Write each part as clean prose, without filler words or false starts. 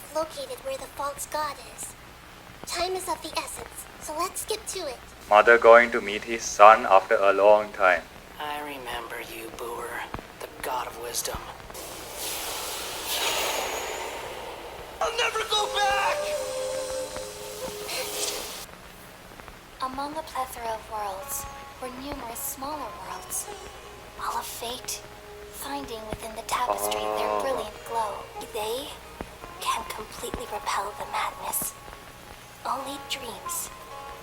I've located where the false god is. Time is of the essence, so let's get to it. Mother going to meet his son after a long time. I remember you, Booer, the god of wisdom. I'll never go back! Among a plethora of worlds were numerous smaller worlds, all of fate, finding within the tapestry their brilliant glow. They can completely repel the madness. Only dreams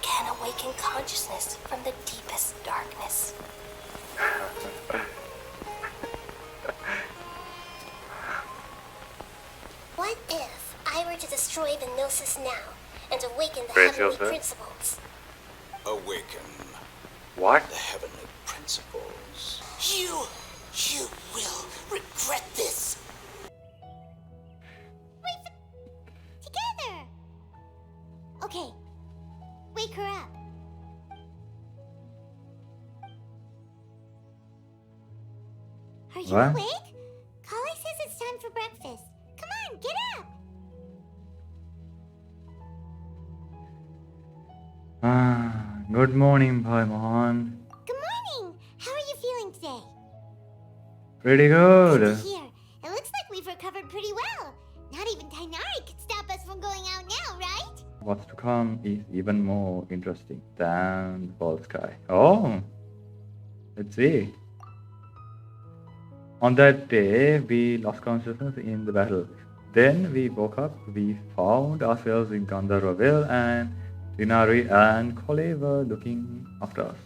can awaken consciousness from the deepest darkness. What if I were to destroy the gnosis now and awaken the Brace heavenly yourself. principles? Awaken What? the heavenly principles. You will regret this. Together! Okay, wake her up. Are you What? awake? Kale says it's time for breakfast. Come on, get up! Good morning, Paimon. Good morning! How are you feeling today? Pretty Good good. to hear. It looks like we've recovered pretty well. Not even Tainari could stop us from going out now, right? What's to come is even more interesting than the false sky. Oh, let's see. On that day, we lost consciousness in the battle. Then we woke up, we found ourselves in Gandharvaville, and Dinari and Kole were looking after us.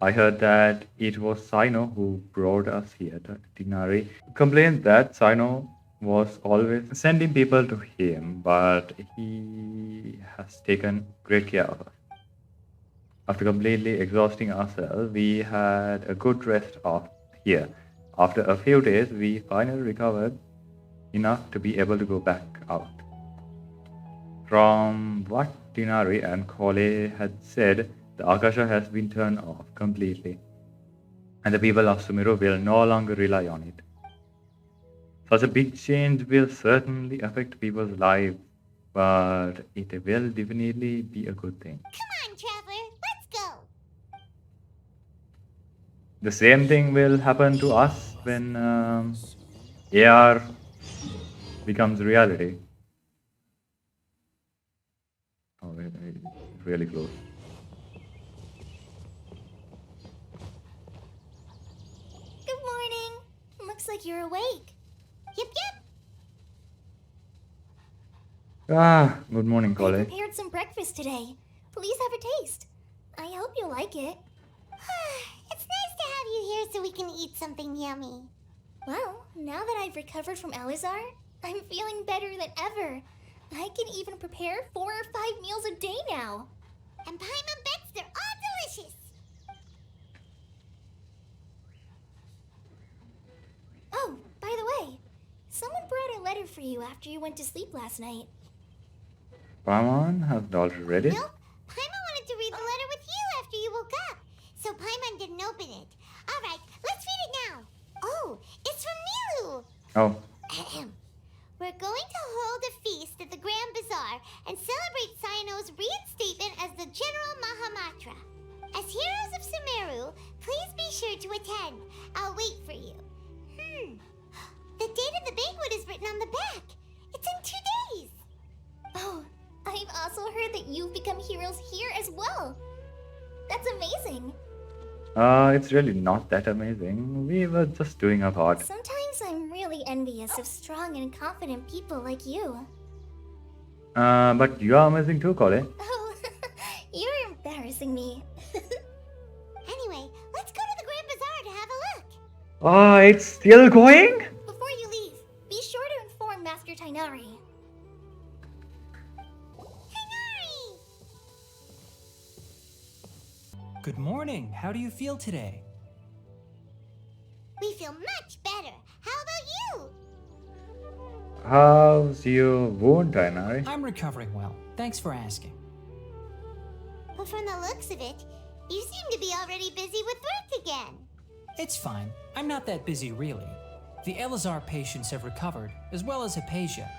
I heard that it was Sino who brought us here. Dinari complained that Sino was always sending people to him, but he has taken great care of us. After completely exhausting ourselves, we had a good rest off here. After a few days, we finally recovered enough to be able to go back out. From what Dinari and Kole had said, the Akasha has been turned off completely, and the people of Sumeru will no longer rely on it. Such a big change will certainly affect people's lives, but it will definitely be a good thing. Come on, Traveler, let's go! The same thing will happen to us when AR becomes reality. Oh, wait, really close. Good morning. Looks like you're awake. Yep. Good morning, I Kole. prepared some breakfast today. Please have a taste. I hope you'll like it. It's nice to have you here so we can eat something yummy. Well, now that I've recovered from Alizar, I'm feeling better than ever. I can even prepare 4 or 5 meals a day now. And Paimon bets they're all delicious. Oh, by the way, someone brought a letter for you after you went to sleep last night. Paimon has already read it. Nope, Paimon wanted to read the letter with you after you woke up. So Paimon didn't open it. Alright, let's read it now. Oh, it's from Milu. Oh, Ahem. We're going to hold a feast at the Grand Bazaar and celebrate Sino's reinstatement as the General Mahamatra. As heroes of Sumeru, please be sure to attend. I'll wait for you. The date of the banquet is written on the back. It's in 2 days. Oh, I've also heard that you've become heroes here as well. That's amazing. it's really not that amazing. We were just doing our part. Sometimes I'm really envious of strong and confident people like you. But you are amazing too, Kole. Oh, you're embarrassing me. Anyway, let's go to the Grand Bazaar to have a look. It's still going? Before you leave, be sure to inform Master Tainari. Tainari! Good morning. How do you feel today? We feel much better. How about you? How's your wound, Tainari? I'm recovering well. Thanks for asking. But from the looks of it, you seem to be already busy with work again. It's fine. I'm not that busy, really. The Elazar patients have recovered, as well as Hypatia.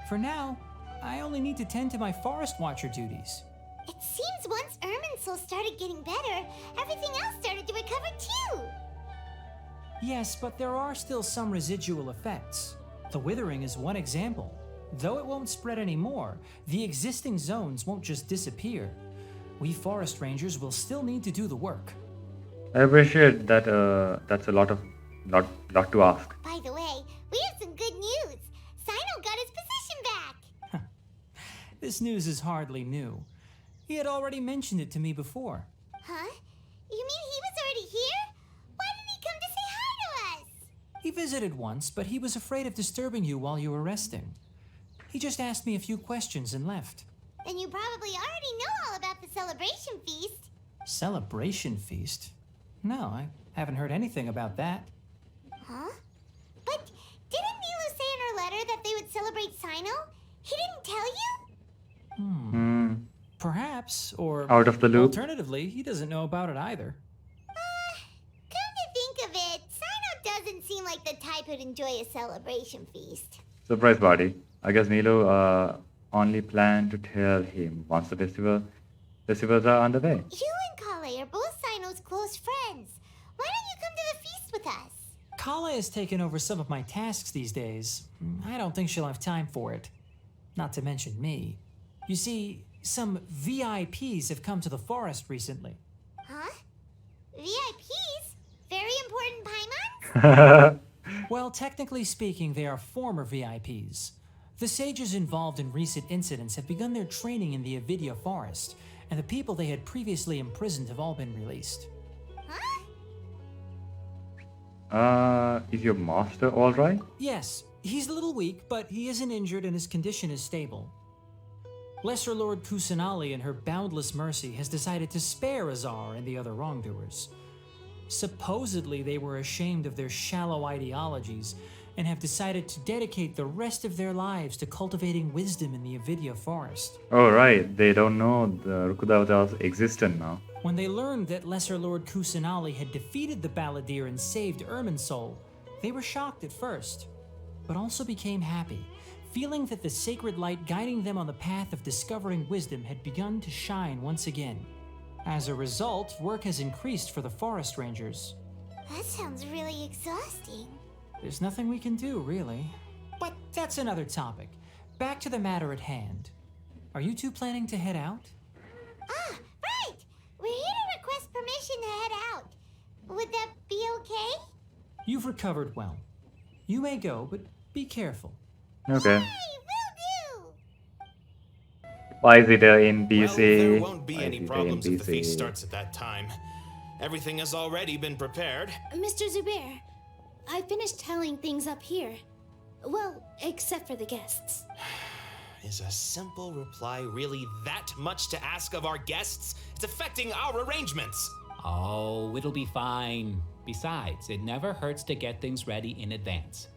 For now, I only need to tend to my forest watcher duties. It seems once Irminsul started getting better, everything else started to recover too. Yes, but there are still some residual effects. The withering is one example. Though it won't spread anymore, the existing zones won't just disappear. We forest rangers will still need to do the work. I appreciate that. That's a lot to ask. By the way, we have some good news. Sino got his position back. This news is hardly new. He had already mentioned it to me before. Huh? You mean he was already here? Why didn't he come to say hi to us? He visited once, but he was afraid of disturbing you while you were resting. He just asked me a few questions and left. Then you probably already know all about the celebration feast. Celebration feast? No, I haven't heard anything about that. Huh? But didn't Nilu say in her letter that they would celebrate Sino? He didn't tell you? Perhaps, or Out of the loop. alternatively, he doesn't know about it either. Come to think of it, Sino doesn't seem like the type who'd enjoy a celebration feast. Surprise party. I guess Nilo only planned to tell him once the festivals are underway. You and Kale are both Sino's close friends. Why don't you come to the feast with us? Kala has taken over some of my tasks these days. I don't think she'll have time for it. Not to mention me. You see, some VIPs have come to the forest recently. Huh? VIPs? Very important Paimons? Well, technically speaking, they are former VIPs. The sages involved in recent incidents have begun their training in the Avidya forest, and the people they had previously imprisoned have all been released. Huh? Is your master alright? Yes, he's a little weak, but he isn't injured and his condition is stable. Lesser Lord Kusanali in her boundless mercy has decided to spare Azar and the other wrongdoers. Supposedly they were ashamed of their shallow ideologies and have decided to dedicate the rest of their lives to cultivating wisdom in the Avidya forest. Oh right, they don't know the Rukudavatar's existence now. When they learned that Lesser Lord Kusanali had defeated the balladeer and saved Irminsul, they were shocked at first, but also became happy, feeling that the sacred light guiding them on the path of discovering wisdom had begun to shine once again. As a result, work has increased for the forest rangers. That sounds really exhausting. There's nothing we can do, really. But that's another topic. Back to the matter at hand. Are you two planning to head out? Ah, right! We're here to request permission to head out. Would that be okay? You've recovered well. You may go, but be careful. Okay. Hey, will do! Why is it in BC? Well, there won't be Why any is it in problems if the BC? feast starts at that time. Everything has already been prepared. Mr. Zubair, I finished telling things up here. Well, except for the guests. Is a simple reply really that much to ask of our guests? It's affecting our arrangements. Oh, it'll be fine. Besides, it never hurts to get things ready in advance.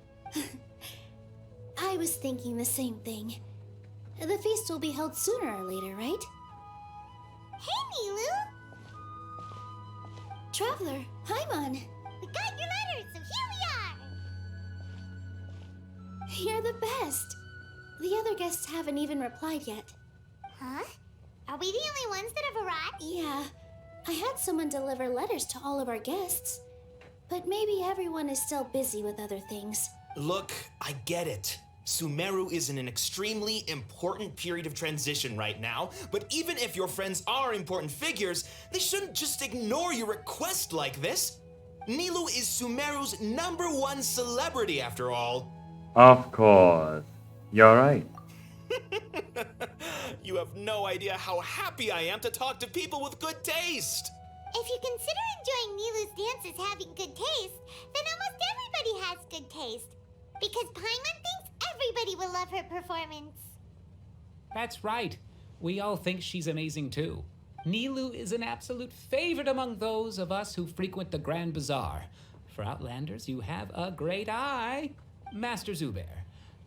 I was thinking the same thing. The feast will be held sooner or later, right? Hey, Nilu! Traveler, Paimon, We got your letters, so here we are! you're the best. The other guests haven't even replied yet. Huh? Are we the only ones that have arrived? Yeah, I had someone deliver letters to all of our guests. But maybe everyone is still busy with other things. Look, I get it. Sumeru is in an extremely important period of transition right now, but even if your friends are important figures, they shouldn't just ignore your request like this. Nilu is Sumeru's #1 celebrity after all. Of course. You're right. You have no idea how happy I am to talk to people with good taste. If you consider enjoying Nilu's dances having good taste, then almost everybody has good taste. Because Paimon thinks everybody will love her performance. That's right. We all think she's amazing too. Nilu is an absolute favorite among those of us who frequent the Grand Bazaar. For Outlanders, you have a great eye. Master Zubair,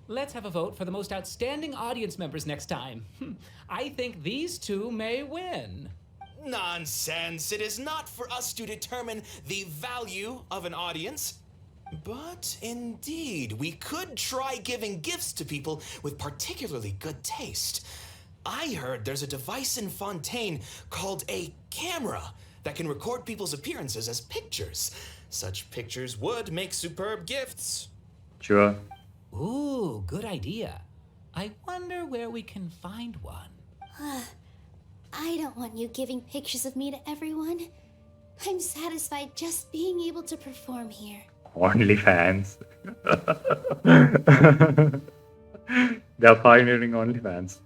let's have a vote for the most outstanding audience members next time. I think these two may win. Nonsense. It is not for us to determine the value of an audience. But indeed, we could try giving gifts to people with particularly good taste. I heard there's a device in Fontaine called a camera that can record people's appearances as pictures. Such pictures would make superb gifts. Sure. Ooh, good idea. I wonder where we can find one. I don't want you giving pictures of me to everyone. I'm satisfied just being able to perform here. OnlyFans. They're pioneering OnlyFans.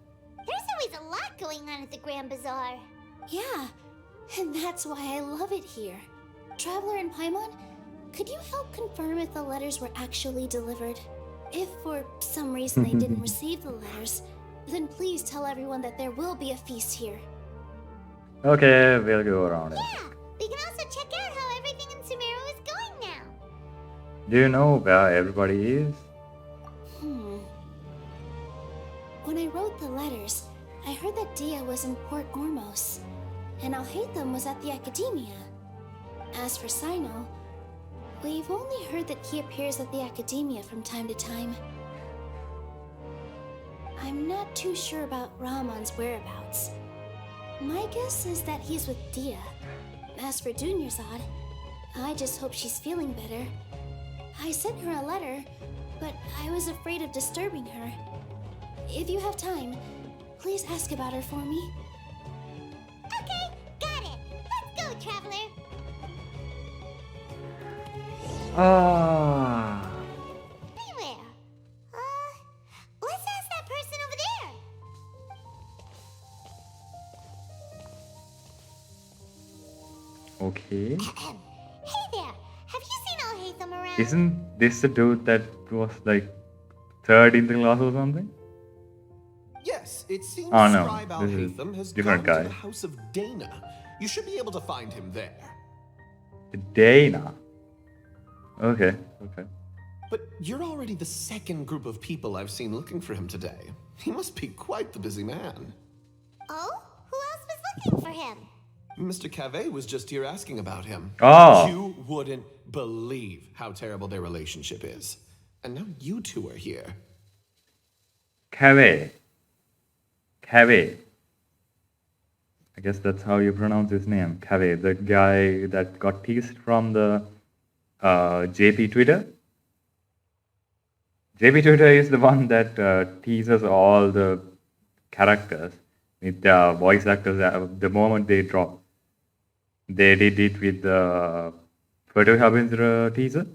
There's always a lot going on at the Grand Bazaar. Yeah, and that's why I love it here. Traveler and Paimon, could you help confirm if the letters were actually delivered? If for some reason they didn't receive the letters, then please tell everyone that there will be a feast here. Okay, we'll go around it. Yeah, we can also check out how everything in Sumeru is going now. Do you know where everybody is? When I wrote the letters, I heard that Dia was in Port Ormos, and Alhaitham was at the Academia. As for Sino, we've only heard that he appears at the Academia from time to time. I'm not too sure about Rahman's whereabouts. My guess is that he's with Dia. As for Dunyarzad, I just hope she's feeling better. I sent her a letter, but I was afraid of disturbing her. If you have time, please ask about her for me. Okay, got it. Let's go, Traveler. Ah. Beware. Let's ask that person over there. Okay. Hey there. Have you seen Alhaitham around? Isn't this the dude that was like third in the class or something? Yes, it seems Oh, no, Scribe this is Alhaitham has different gone guy. to the House of Dana. You should be able to find him there. Dana. Okay, okay. But you're already the second group of people I've seen looking for him today. He must be quite the busy man. Oh? Who else was looking for him? Mr. Cave was just here asking about him. Oh. You wouldn't believe how terrible their relationship is. And now you two are here. Cave. Cave. I guess that's how you pronounce his name. Cave. The guy that got teased from the JP Twitter. JP Twitter is the one that teases all the characters with the voice actors the moment they drop. They did it with the Photo Habindra teaser.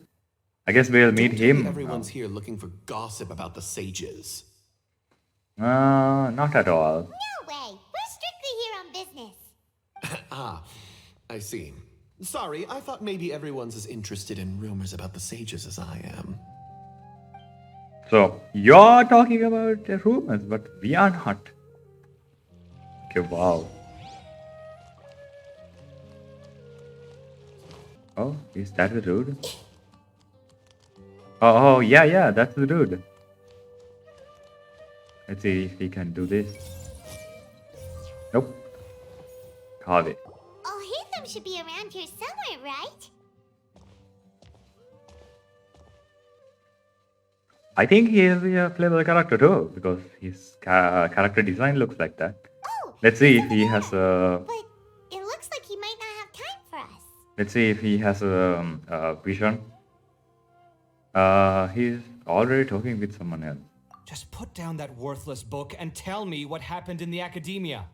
I guess we'll meet Don't tell me him. everyone's here looking for gossip about the sages. Not at all. No way. We're strictly here on business. Ah, I see. Sorry, I thought maybe everyone's as interested in rumors about the sages as I am. So, you're talking about the rumors, but we are not. Okay, wow. Oh, is that the dude? Oh, yeah, that's the dude. Let's see if we can do this. Nope. Kave. Alhaitham should be around here somewhere, right? I think he is a playable character too, because his character design looks like that. Oh, Let's see if he has a... but it looks like he might not have time for us. Let's see if he has a vision. He's already talking with someone else. Just put down that worthless book and tell me what happened in the academia.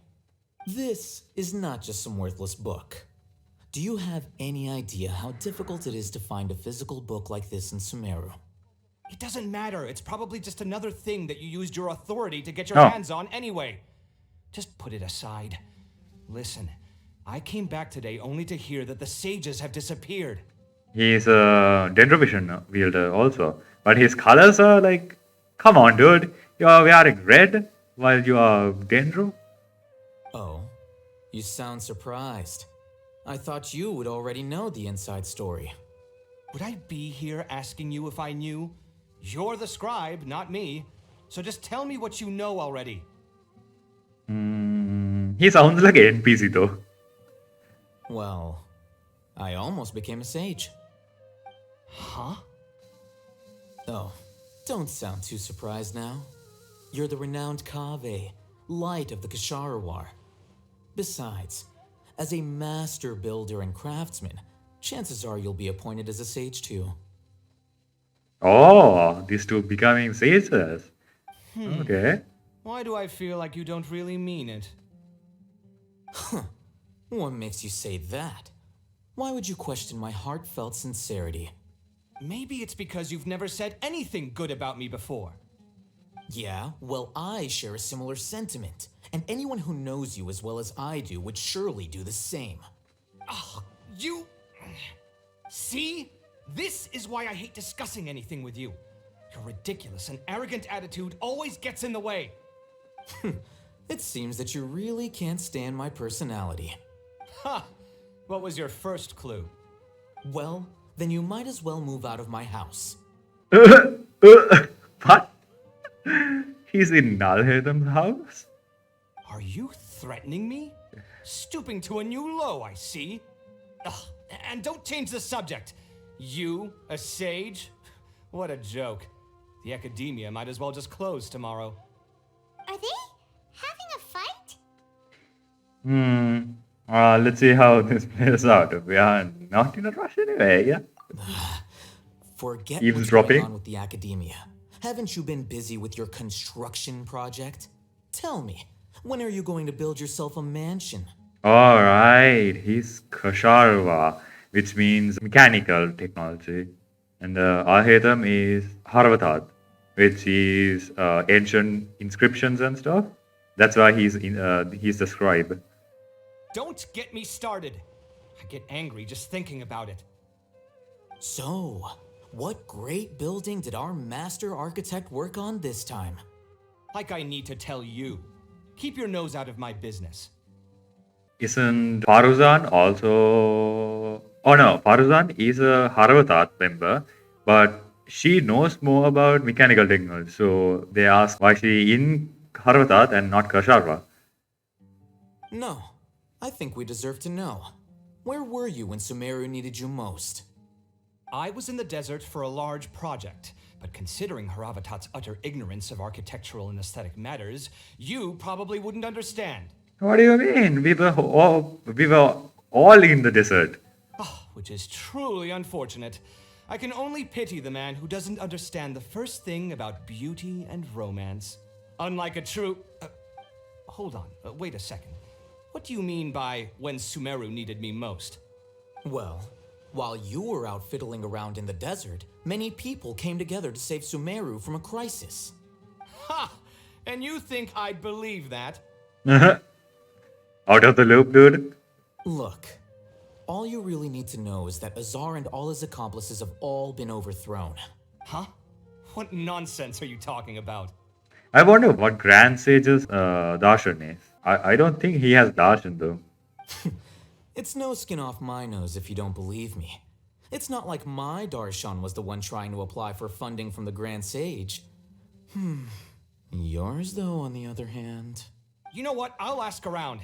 This is not just some worthless book. Do you have any idea how difficult it is to find a physical book like this in Sumeru? It doesn't matter. It's probably just another thing that you used your authority to get your No. hands on anyway. Just put it aside. Listen, I came back today only to hear that the sages have disappeared. He's a Dendrovision wielder also. But his colors are like... Come on, dude. You are wearing red while you are Dendro? Oh, you sound surprised. I thought you would already know the inside story. Would I be here asking you if I knew? You're the scribe, not me. So just tell me what you know already. He sounds like an NPC though. Well, I almost became a sage. Huh? Oh, don't sound too surprised now. You're the renowned Kaveh, light of the Kasharawar. Besides, as a master builder and craftsman, chances are you'll be appointed as a sage too. Oh, these two becoming sages. Okay. Why do I feel like you don't really mean it? What makes you say that? Why would you question my heartfelt sincerity? Maybe it's because you've never said anything good about me before. Yeah, well, I share a similar sentiment, and anyone who knows you as well as I do would surely do the same. Oh, you... See? This is why I hate discussing anything with you. Your ridiculous and arrogant attitude always gets in the way. It seems that you really can't stand my personality. Ha! What was your first clue? Well, then you might as well move out of my house. What? He's in Nalhedam's house? Are you threatening me? Stooping to a new low, I see. Ugh, and don't change the subject. You, a sage? What a joke. The academia might as well just close tomorrow. Are they having a fight? Let's see how this plays out. We are not in a rush anyway, yeah? Forget what's Eavesdropping? going on with the academia. Haven't you been busy with your construction project? Tell me, when are you going to build yourself a mansion? Alright, he's Kasharva, which means mechanical technology. And Arhedam is Harvatat, which is ancient inscriptions and stuff. That's why he's the scribe. Don't get me started. I get angry just thinking about it. So, what great building did our master architect work on this time? Like I need to tell you. Keep your nose out of my business. Isn't Paruzan also... Oh no, Paruzan is a Harvatat member, but she knows more about mechanical technology. So they ask why she in Harvatat and not Kasharva. No, I think we deserve to know. Where were you when Sumeru needed you most? I was in the desert for a large project, but considering Haravatat's utter ignorance of architectural and aesthetic matters, you probably wouldn't understand. What do you mean? We were all in the desert. Oh, which is truly unfortunate. I can only pity the man who doesn't understand the first thing about beauty and romance. Unlike a true... hold on, wait a second. What do you mean by when Sumeru needed me most? Well, while you were out fiddling around in the desert, many people came together to save Sumeru from a crisis. Ha! And you think I'd believe that? Out of the loop, dude. Look, all you really need to know is that Azar and all his accomplices have all been overthrown. Huh? What nonsense are you talking about? I wonder what Grand Sage's darshan is. I don't think he has darshan though. It's no skin off my nose if you don't believe me. It's not like my darshan was the one trying to apply for funding from the Grand Sage. Yours, though, on the other hand... You know what? I'll ask around.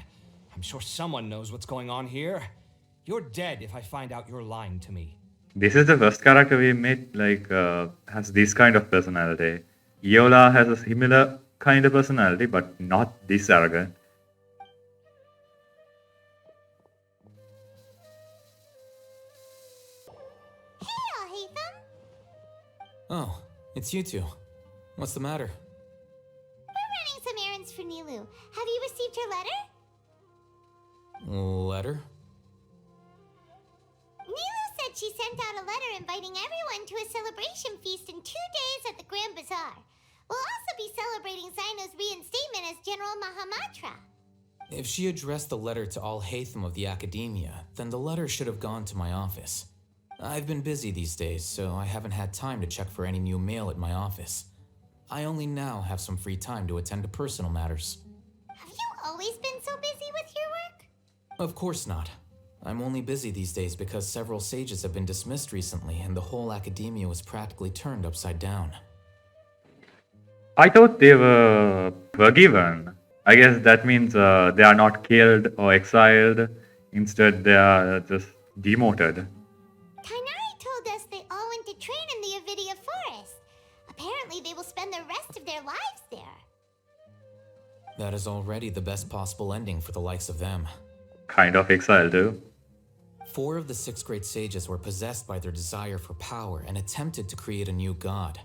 I'm sure someone knows what's going on here. You're dead if I find out you're lying to me. This is the first character we met, has this kind of personality. Iola has a similar kind of personality, but not this arrogant. Hey, Alhaitham! Oh, it's you two. What's the matter? We're running some errands for Nilu. Have you received her letter? Letter? Nilu said she sent out a letter inviting everyone to a celebration feast in 2 days at the Grand Bazaar. We'll also be celebrating Zino's reinstatement as General Mahamatra. If she addressed the letter to Alhaitham of the Academia, then the letter should have gone to my office. I've been busy these days, so I haven't had time to check for any new mail at my office. I only now have some free time to attend to personal matters. Have you always been so busy with your work? Of course not. I'm only busy these days because several sages have been dismissed recently and the whole academia was practically turned upside down. I thought they were forgiven. I guess that means they are not killed or exiled. Instead, they are just demoted. Kainari told us they all went to train in the Avidia forest. That is already the best possible ending for the likes of them. Kind of exile too. 4 of the 6 great sages were possessed by their desire for power and attempted to create a new god.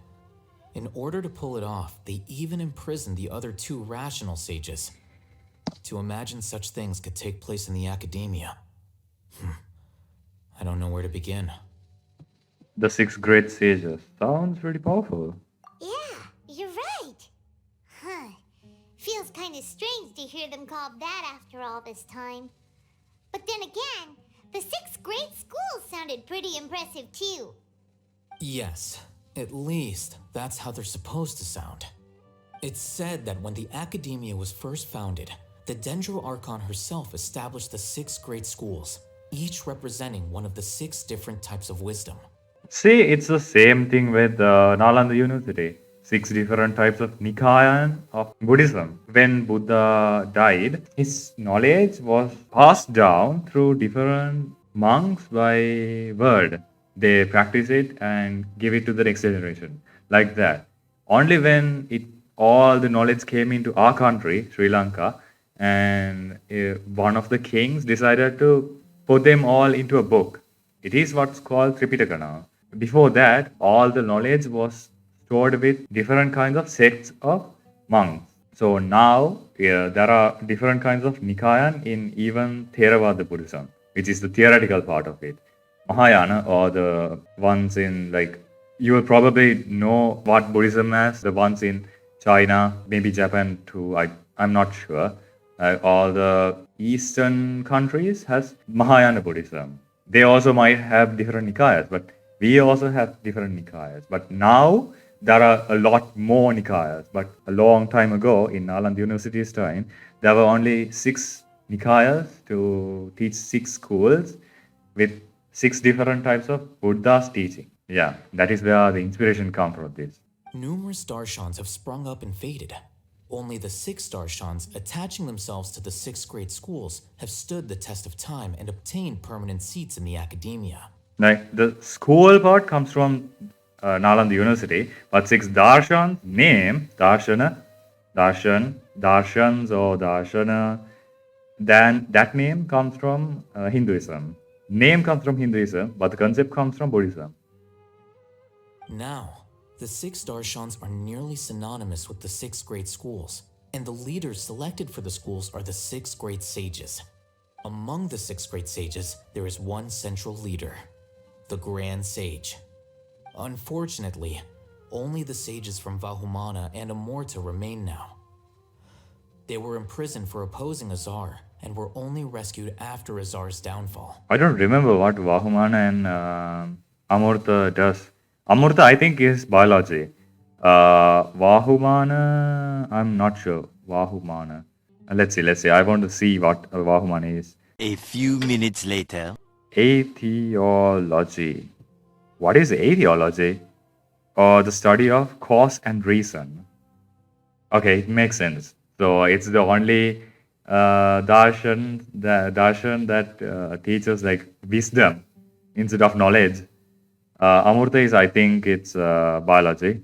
In order to pull it off, they even imprisoned the other 2 rational sages. To imagine such things could take place in the academia. I don't know where to begin. The 6 great sages. Sounds pretty powerful. Yeah, you're right. Huh. Feels kind of strange to hear them called that after all this time. But then again, the 6 great schools sounded pretty impressive too. Yes, at least that's how they're supposed to sound. It's said that when the academia was first founded, the Dendro Archon herself established the 6 great schools, each representing one of the 6 different types of wisdom. See, it's the same thing with Nalanda University. 6 different types of Nikayan of Buddhism. When Buddha died, his knowledge was passed down through different monks by word. They practice it and give it to the next generation. Like that. Only when all the knowledge came into our country, Sri Lanka, and one of the kings decided to put them all into a book. It is what's called Tripitaka now. Before that, all the knowledge was stored with different kinds of sects of monks. So now there are different kinds of Nikayan in even Theravada Buddhism, which is the theoretical part of it. Mahayana, or the ones in, like, you will probably know what Buddhism as, the ones in China, maybe Japan too, I'm not sure. All the Eastern countries has Mahayana Buddhism. They also might have different Nikayas, but we also have different Nikayas. But now there are a lot more Nikayas. But a long time ago, in Nalanda University's time, there were only 6 Nikayas to teach 6 schools with 6 different types of Buddha's teaching. Yeah, that is where the inspiration comes from this. Numerous darshans have sprung up and faded. Only the 6 darshans attaching themselves to the 6 great schools have stood the test of time and obtained permanent seats in the academia. Like, the school part comes from Nalanda University, but 6 darshans, name, darshana, darshan, darshans or darshana, then that name comes from Hinduism. Name comes from Hinduism, but the concept comes from Buddhism. Now, the 6 darshans are nearly synonymous with the 6 great schools, and the leaders selected for the schools are the 6 great sages. Among the 6 great sages, there is one central leader, the Grand Sage. Unfortunately, only the sages from Vahumana and Amorta remain now. They were imprisoned for opposing Azar, and were only rescued after Azar's downfall. I don't remember what Vahumana and Amurta does. Amurta, I think, is biology. Vahumana, I'm not sure. Vahumana. Let's see. I want to see what Vahumana is. A few minutes later. Atheology. What is atheology? The study of cause and reason. Okay, it makes sense. So it's the only darshan that teaches like wisdom instead of knowledge. Amurta is, I think, it's biology,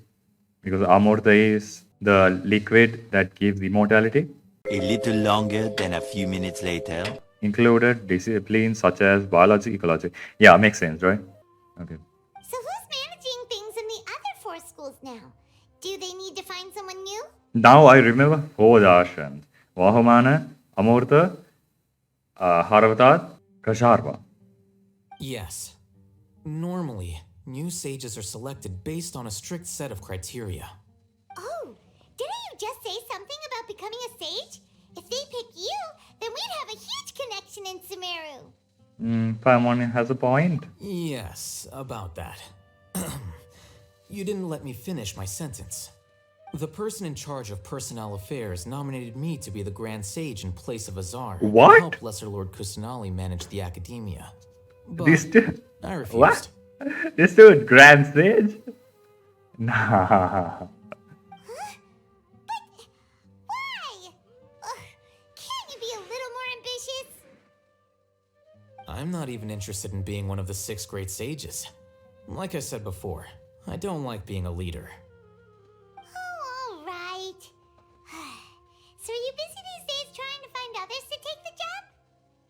because Amurta is the liquid that gives immortality. A little longer than a few minutes later. Included disciplines such as biology, ecology. Yeah, makes sense, right? Okay. So who's managing things in the other 4 schools now? Do they need to find someone new? Now I remember 4 darshans. Vahumana, Amurta, Haravatat, Kasharva. Yes. Normally, new sages are selected based on a strict set of criteria. Oh, didn't you just say something about becoming a sage? If they pick you, then we'd have a huge connection in Sumeru. Paimon has a point. Yes, about that. You didn't let me finish my sentence. The person in charge of personnel affairs nominated me to be the Grand Sage in place of Azar. What? To help Lesser Lord Kusanali manage the academia. But This dude. I refused. What? This dude, Grand Sage? Nah. Huh? But why? Can't you be a little more ambitious? I'm not even interested in being one of the 6 great sages. Like I said before, I don't like being a leader. Oh, all right. So you've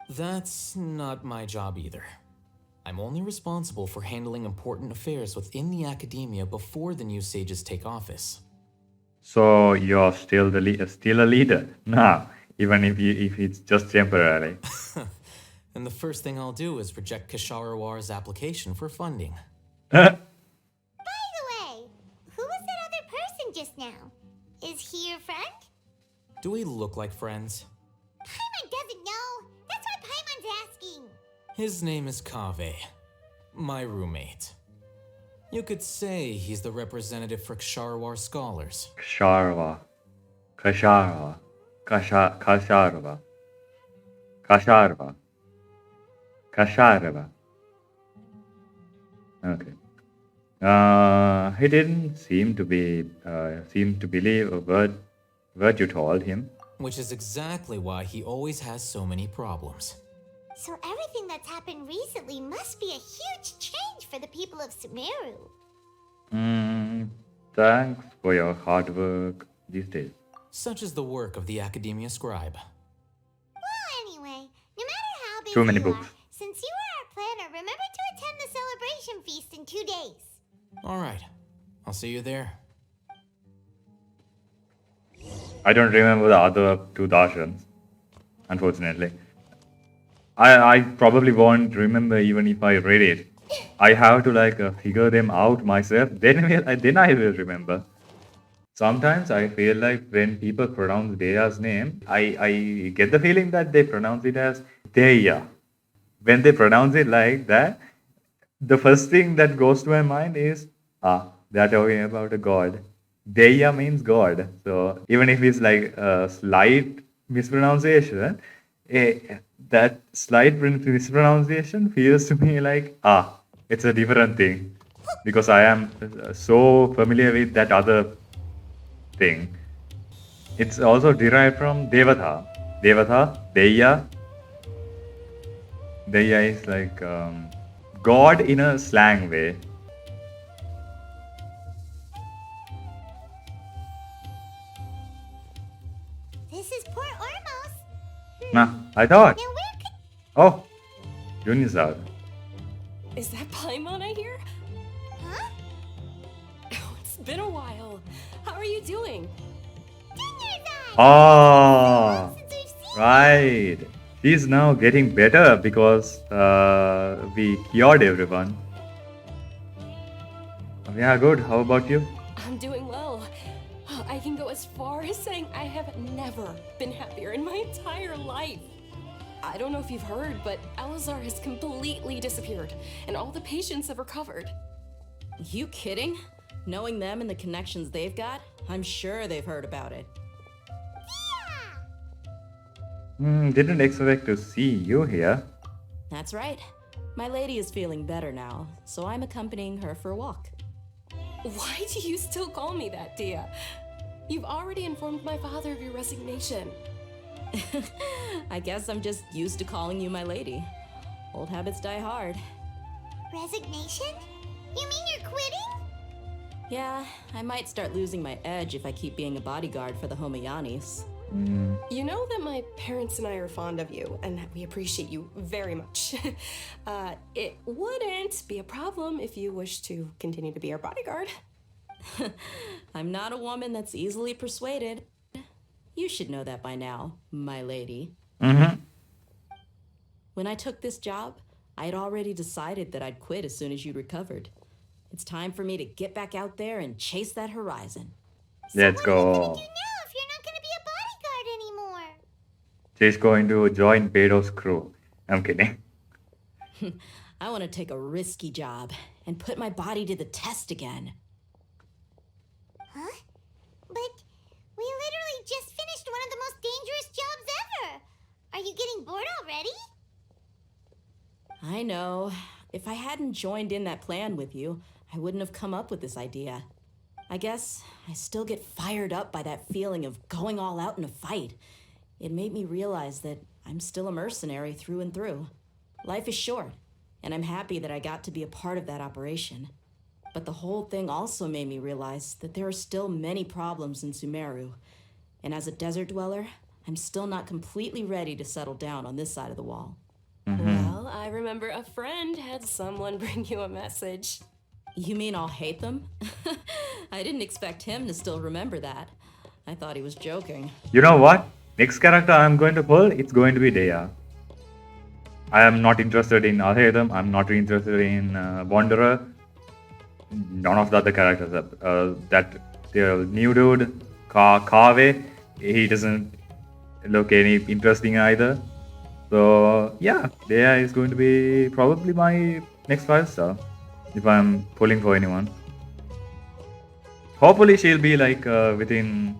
That's not my job either. I'm only responsible for handling important affairs within the academia before the new sages take office. So you're still still a leader now, even if it's just temporary. And the first thing I'll do is reject Kasharawar's application for funding. By the way, who was that other person just now? Is he your friend? Do we look like friends? Paimon doesn't know. That's why Paimon's asking. His name is Kaveh, my roommate. You could say he's the representative for Ksharawar scholars. Kasharva. Okay. He didn't seem to believe a word you told him. Which is exactly why he always has so many problems. So everything that's happened recently must be a huge change for the people of Sumeru. Thanks for your hard work these days. Such is the work of the Academia Scribe. Well, anyway, no matter how busy Too many you books. are, since you are our planner, remember to attend the celebration feast in 2 days. Alright, I'll see you there. I don't remember the other two darshans, unfortunately. I probably won't remember even if I read it. I have to figure them out myself. Then I will remember. Sometimes I feel like when people pronounce Deya's name, I get the feeling that they pronounce it as Deya. When they pronounce it like that, the first thing that goes to my mind is, they're talking about a god. Deya means god. So even if it's like a slight mispronunciation, that slight mispronunciation feels to me like, it's a different thing. Because I am so familiar with that other thing. It's also derived from Devata. Devata, Deya. Deya is like God in a slang way. This is Port Ormos. Nah, I thought. Now where could... Oh, Junizar. Is that Paimon I hear? Huh? Oh, it's been a while. How are you doing? Oh, right. She's now getting better because we cured everyone. Yeah, good. How about you? I'm doing well. I can go as far as saying I have never been happier in my entire life. I don't know if you've heard, but Elazar has completely disappeared, and all the patients have recovered. You kidding? Knowing them and the connections they've got, I'm sure they've heard about it. Didn't expect to see you here. That's right. My lady is feeling better now, so I'm accompanying her for a walk. Why do you still call me that, Dia? You've already informed my father of your resignation. I guess I'm just used to calling you my lady. Old habits die hard. Resignation? You mean you're quitting? Yeah, I might start losing my edge if I keep being a bodyguard for the Homayanis. You know that my parents and I are fond of you, and that we appreciate you very much. It wouldn't be a problem if you wish to continue to be our bodyguard. I'm not a woman that's easily persuaded. You should know that by now, my lady. When I took this job, I had already decided that I'd quit as soon as you recovered. It's time for me to get back out there and chase that horizon. Let's go. What are you gonna do now if you're not gonna be a bodyguard anymore? She's going to join Bedo's crew. I'm kidding. I want to take a risky job and put my body to the test again. Huh? But we literally just finished one of the most dangerous jobs ever. Are you getting bored already? I know. If I hadn't joined in that plan with you, I wouldn't have come up with this idea. I guess I still get fired up by that feeling of going all out in a fight. It made me realize that I'm still a mercenary through and through. Life is short, and I'm happy that I got to be a part of that operation. But the whole thing also made me realize that there are still many problems in Sumeru. And as a desert dweller, I'm still not completely ready to settle down on this side of the wall. Well, I remember a friend had someone bring you a message. You mean I'll hate them? I didn't expect him to still remember that. I thought he was joking. You know what? Next character I'm going to pull, it's going to be Dea. I am not interested in Alhaitham. I'm not interested in Wanderer. None of the other characters. That the new dude, Kave, he doesn't look any interesting either. So yeah, Dea is going to be probably my next 5-star if I'm pulling for anyone. Hopefully she'll be like within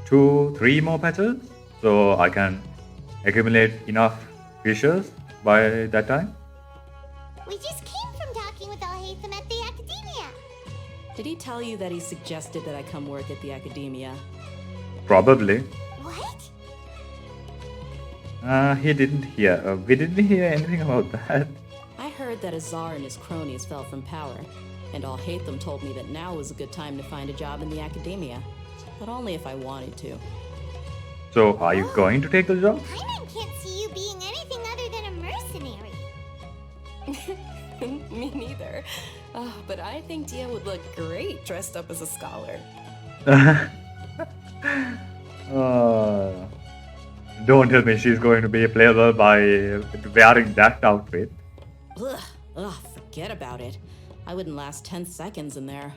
2-3 more patches, so I can accumulate enough fishes by that time. We just came from talking with Alhaitham at the Academia. Did he tell you that he suggested that I come work at the Academia? Probably. What? He didn't hear. We didn't hear anything about that. I heard that Azar and his cronies fell from power, and Alhaitham told me that now was a good time to find a job in the Academia, but only if I wanted to. So, are you going to take the job? Paimon can't see you being anything other than a mercenary. Me neither. Oh, but I think Dia would look great dressed up as a scholar. Don't tell me she's going to be playable by wearing that outfit. Ugh, forget about it. I wouldn't last 10 seconds in there.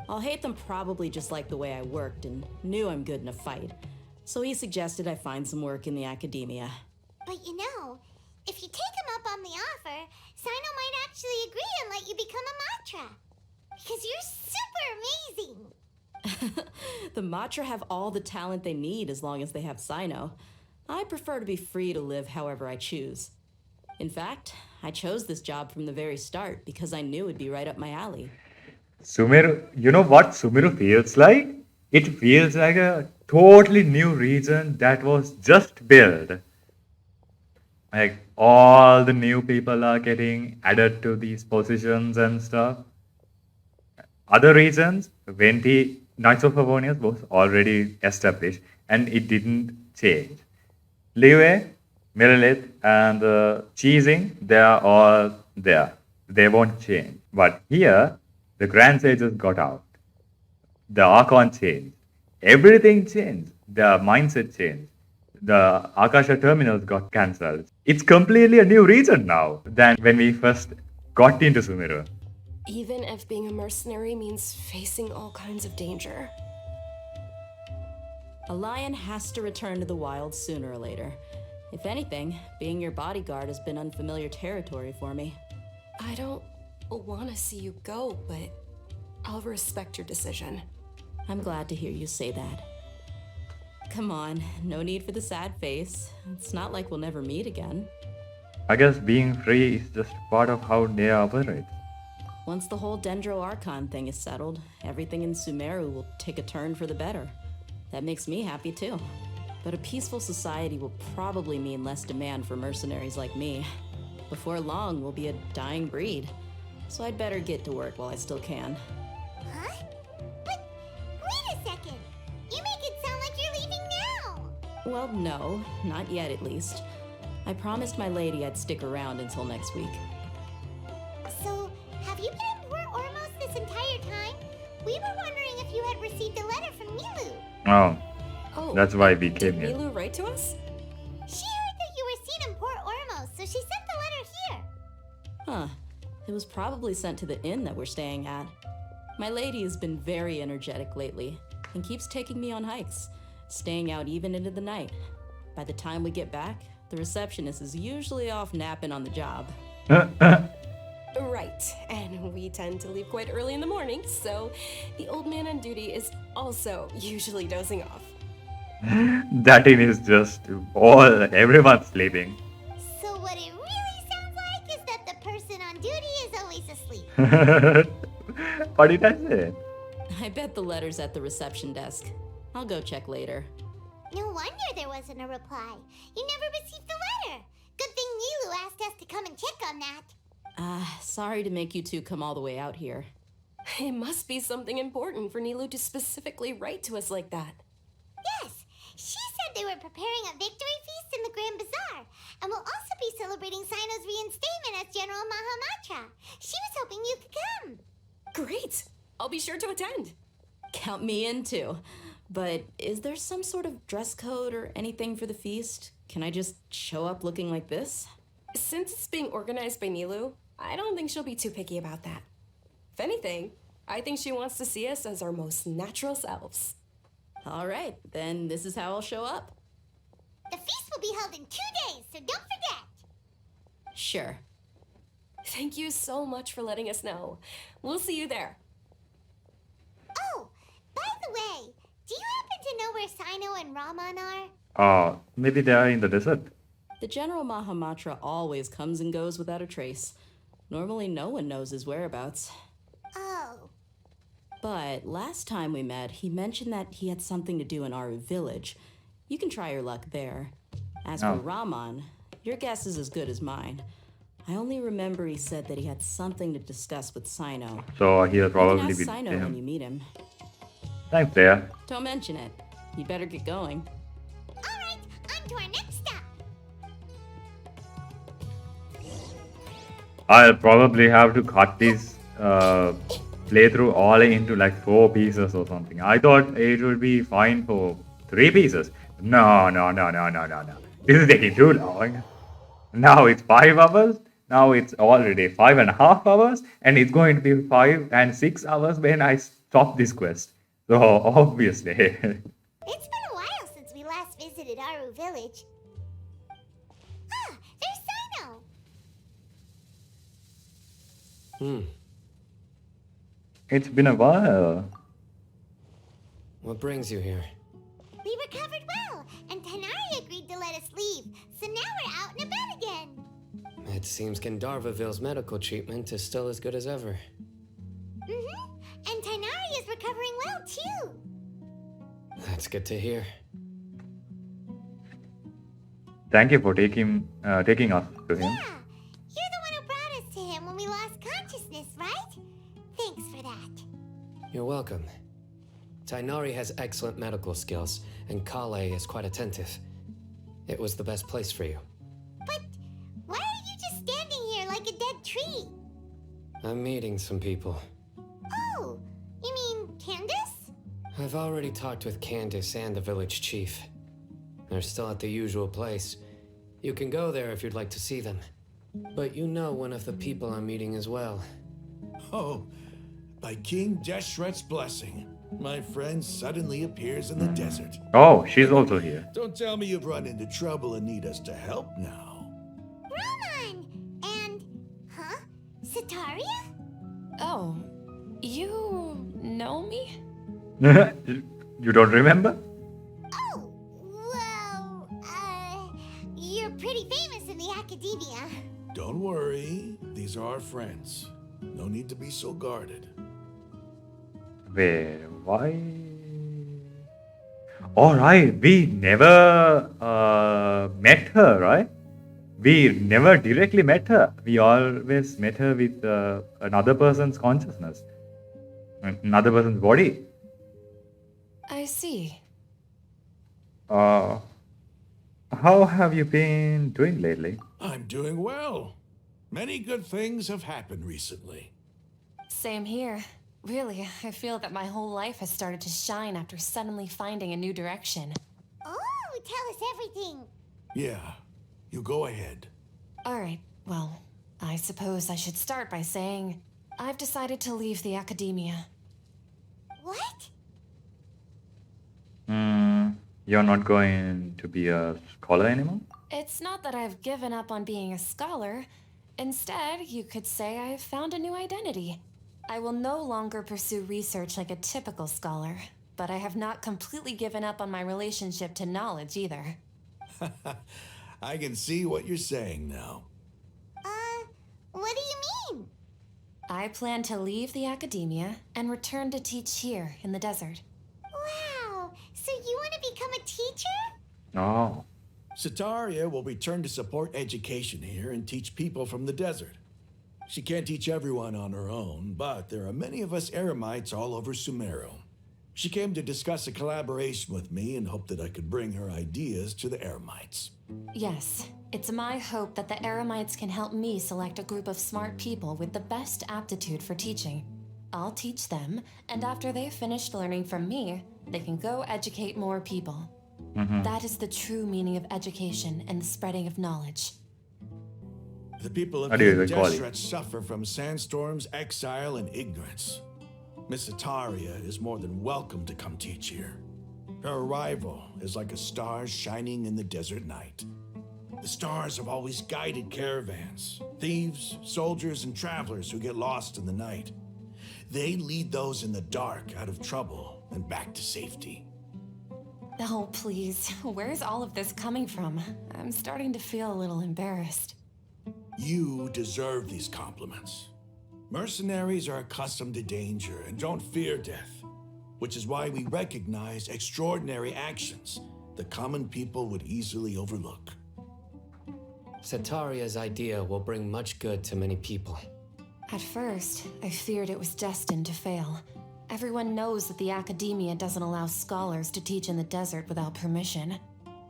Alhaitham probably just liked the way I worked and knew I'm good in a fight. So he suggested I find some work in the Academia. But you know, if you take him up on the offer, Sino might actually agree and let you become a Matra. Because you're super amazing. The Matra have all the talent they need as long as they have Sino. I prefer to be free to live however I choose. In fact, I chose this job from the very start because I knew it'd be right up my alley. Sumeru, you know what Sumeru feels like? It feels like a totally new region that was just built. Like all the new people are getting added to these positions and stuff. Other regions, Venti, Knights of Favonius was already established and it didn't change. Liyue, Merilith, and Cheesing, they are all there. They won't change. But here, the Grand Sages got out. The Archon changed. Everything changed. The mindset changed. The Akasha terminals got cancelled. It's completely a new region now than when we first got into Sumeru. Even if being a mercenary means facing all kinds of danger. A lion has to return to the wild sooner or later. If anything, being your bodyguard has been unfamiliar territory for me. I don't want to see you go, but I'll respect your decision. I'm glad to hear you say that. Come on, no need for the sad face. It's not like we'll never meet again. I guess being free is just part of how they operate. Once the whole Dendro Archon thing is settled, everything in Sumeru will take a turn for the better. That makes me happy too. But a peaceful society will probably mean less demand for mercenaries like me. Before long, we'll be a dying breed. So I'd better get to work while I still can. Huh? But wait a second. You make it sound like you're leaving now. Well, no, not yet at least. I promised my lady I'd stick around until next week. So, have you been in Port Ormos this entire time? We were wondering if you had received a letter from Nilu. Oh, that's why we came here. Did Nilu write to us? She heard that you were seen in Port Ormos, so she sent the letter here. Huh. It was probably sent to the inn that we're staying at. My lady has been very energetic lately and keeps taking me on hikes, staying out even into the night. By the time we get back, the receptionist is usually off napping on the job. Right, and we tend to leave quite early in the morning, so the old man on duty is also usually dozing off. That inn is just everyone's sleeping. So what it really sounds like is that the person on duty is always asleep. What did I say? I bet the letter's at the reception desk. I'll go check later. No wonder there wasn't a reply. You never received the letter. Good thing Nilu asked us to come and check on that. Sorry to make you two come all the way out here. It must be something important for Nilu to specifically write to us like that. Yes, she said they were preparing a victory feast in the Grand Bazaar, and will also be celebrating Sino's reinstatement as General Mahamatra. She was hoping you could come. Great! I'll be sure to attend. Count me in too. But is there some sort of dress code or anything for the feast? Can I just show up looking like this? Since it's being organized by Nilou, I don't think she'll be too picky about that. If anything, I think she wants to see us as our most natural selves. All right, then this is how I'll show up. The feast will be held in 2 days, so don't forget. Sure. Thank you so much for letting us know. We'll see you there. Oh, by the way, do you happen to know where Sino and Raman are? Maybe they are in the desert. The General Mahamatra always comes and goes without a trace. Normally no one knows his whereabouts. Oh. But last time we met, he mentioned that he had something to do in Aru village. You can try your luck there. As for Raman, your guess is as good as mine. I only remember he said that he had something to discuss with Sino. So he'll probably you be can ask Sino when you meet him. Thanks, there. Don't mention it. You better get going. All right, on to our next stop. I'll probably have to cut this playthrough all into like 4 pieces or something. I thought it would be fine for 3 pieces. No. This is taking too long. Now it's 5 hours. Now it's already 5.5 hours. And it's going to be 5 and 6 hours when I stop this quest. So obviously. It's been a while since we last visited Aru village. Ah, there's Sino. It's been a while. What brings you here? We recovered well, and Tanari agreed to let us leave, so now we're out and about again. It seems Gandharvaville's medical treatment is still as good as ever. And Tanari is recovering well, too. That's good to hear. Thank you for taking us to him. Yeah, you're the one who brought us to him when we lost consciousness, right? Thanks for that. You're welcome. Tainari has excellent medical skills, and Kale is quite attentive. It was the best place for you. But why are you just standing here like a dead tree? I'm meeting some people. Oh, you mean Candace? I've already talked with Candace and the village chief. They're still at the usual place. You can go there if you'd like to see them. But you know one of the people I'm meeting as well. Oh, by King Deshret's blessing, my friend suddenly appears in the desert. Oh, she's also here. Don't tell me you've run into trouble and need us to help now. Raman! And, Sataria? Oh, you know me? You don't remember? Oh, well, you're pretty famous in the academia. Don't worry, these are our friends. No need to be so guarded. Wait, why? Alright, we never met her, right? We never directly met her. We always met her with another person's consciousness, another person's body. I see. How have you been doing lately? I'm doing well. Many good things have happened recently. Same here. Really, I feel that my whole life has started to shine after suddenly finding a new direction. Oh, tell us everything. Yeah, you go ahead. Alright, well, I suppose I should start by saying I've decided to leave the academia. What? You're not going to be a scholar anymore? It's not that I've given up on being a scholar. Instead, you could say I've found a new identity. I will no longer pursue research like a typical scholar, but I have not completely given up on my relationship to knowledge either. I can see what you're saying now. What do you mean? I plan to leave the academia and return to teach here in the desert. Wow, so you want to become a teacher? Oh. Sataria will return to support education here and teach people from the desert. She can't teach everyone on her own, but there are many of us Eremites all over Sumeru. She came to discuss a collaboration with me and hoped that I could bring her ideas to the Eremites. Yes, it's my hope that the Eremites can help me select a group of smart people with the best aptitude for teaching. I'll teach them, and after they've finished learning from me, they can go educate more people. That is the true meaning of education and the spreading of knowledge. The people of Adieu, King Quali. Destret suffer from sandstorms, exile, and ignorance. Miss Ataria is more than welcome to come teach here. Her arrival is like a star shining in the desert night. The stars have always guided caravans, thieves, soldiers, and travelers who get lost in the night. They lead those in the dark out of trouble and back to safety. Oh, please, where's all of this coming from? I'm starting to feel a little embarrassed. You deserve these compliments. Mercenaries are accustomed to danger and don't fear death, which is why we recognize extraordinary actions the common people would easily overlook. Sataria's idea will bring much good to many people. At first, I feared it was destined to fail. Everyone knows that the Academia doesn't allow scholars to teach in the desert without permission.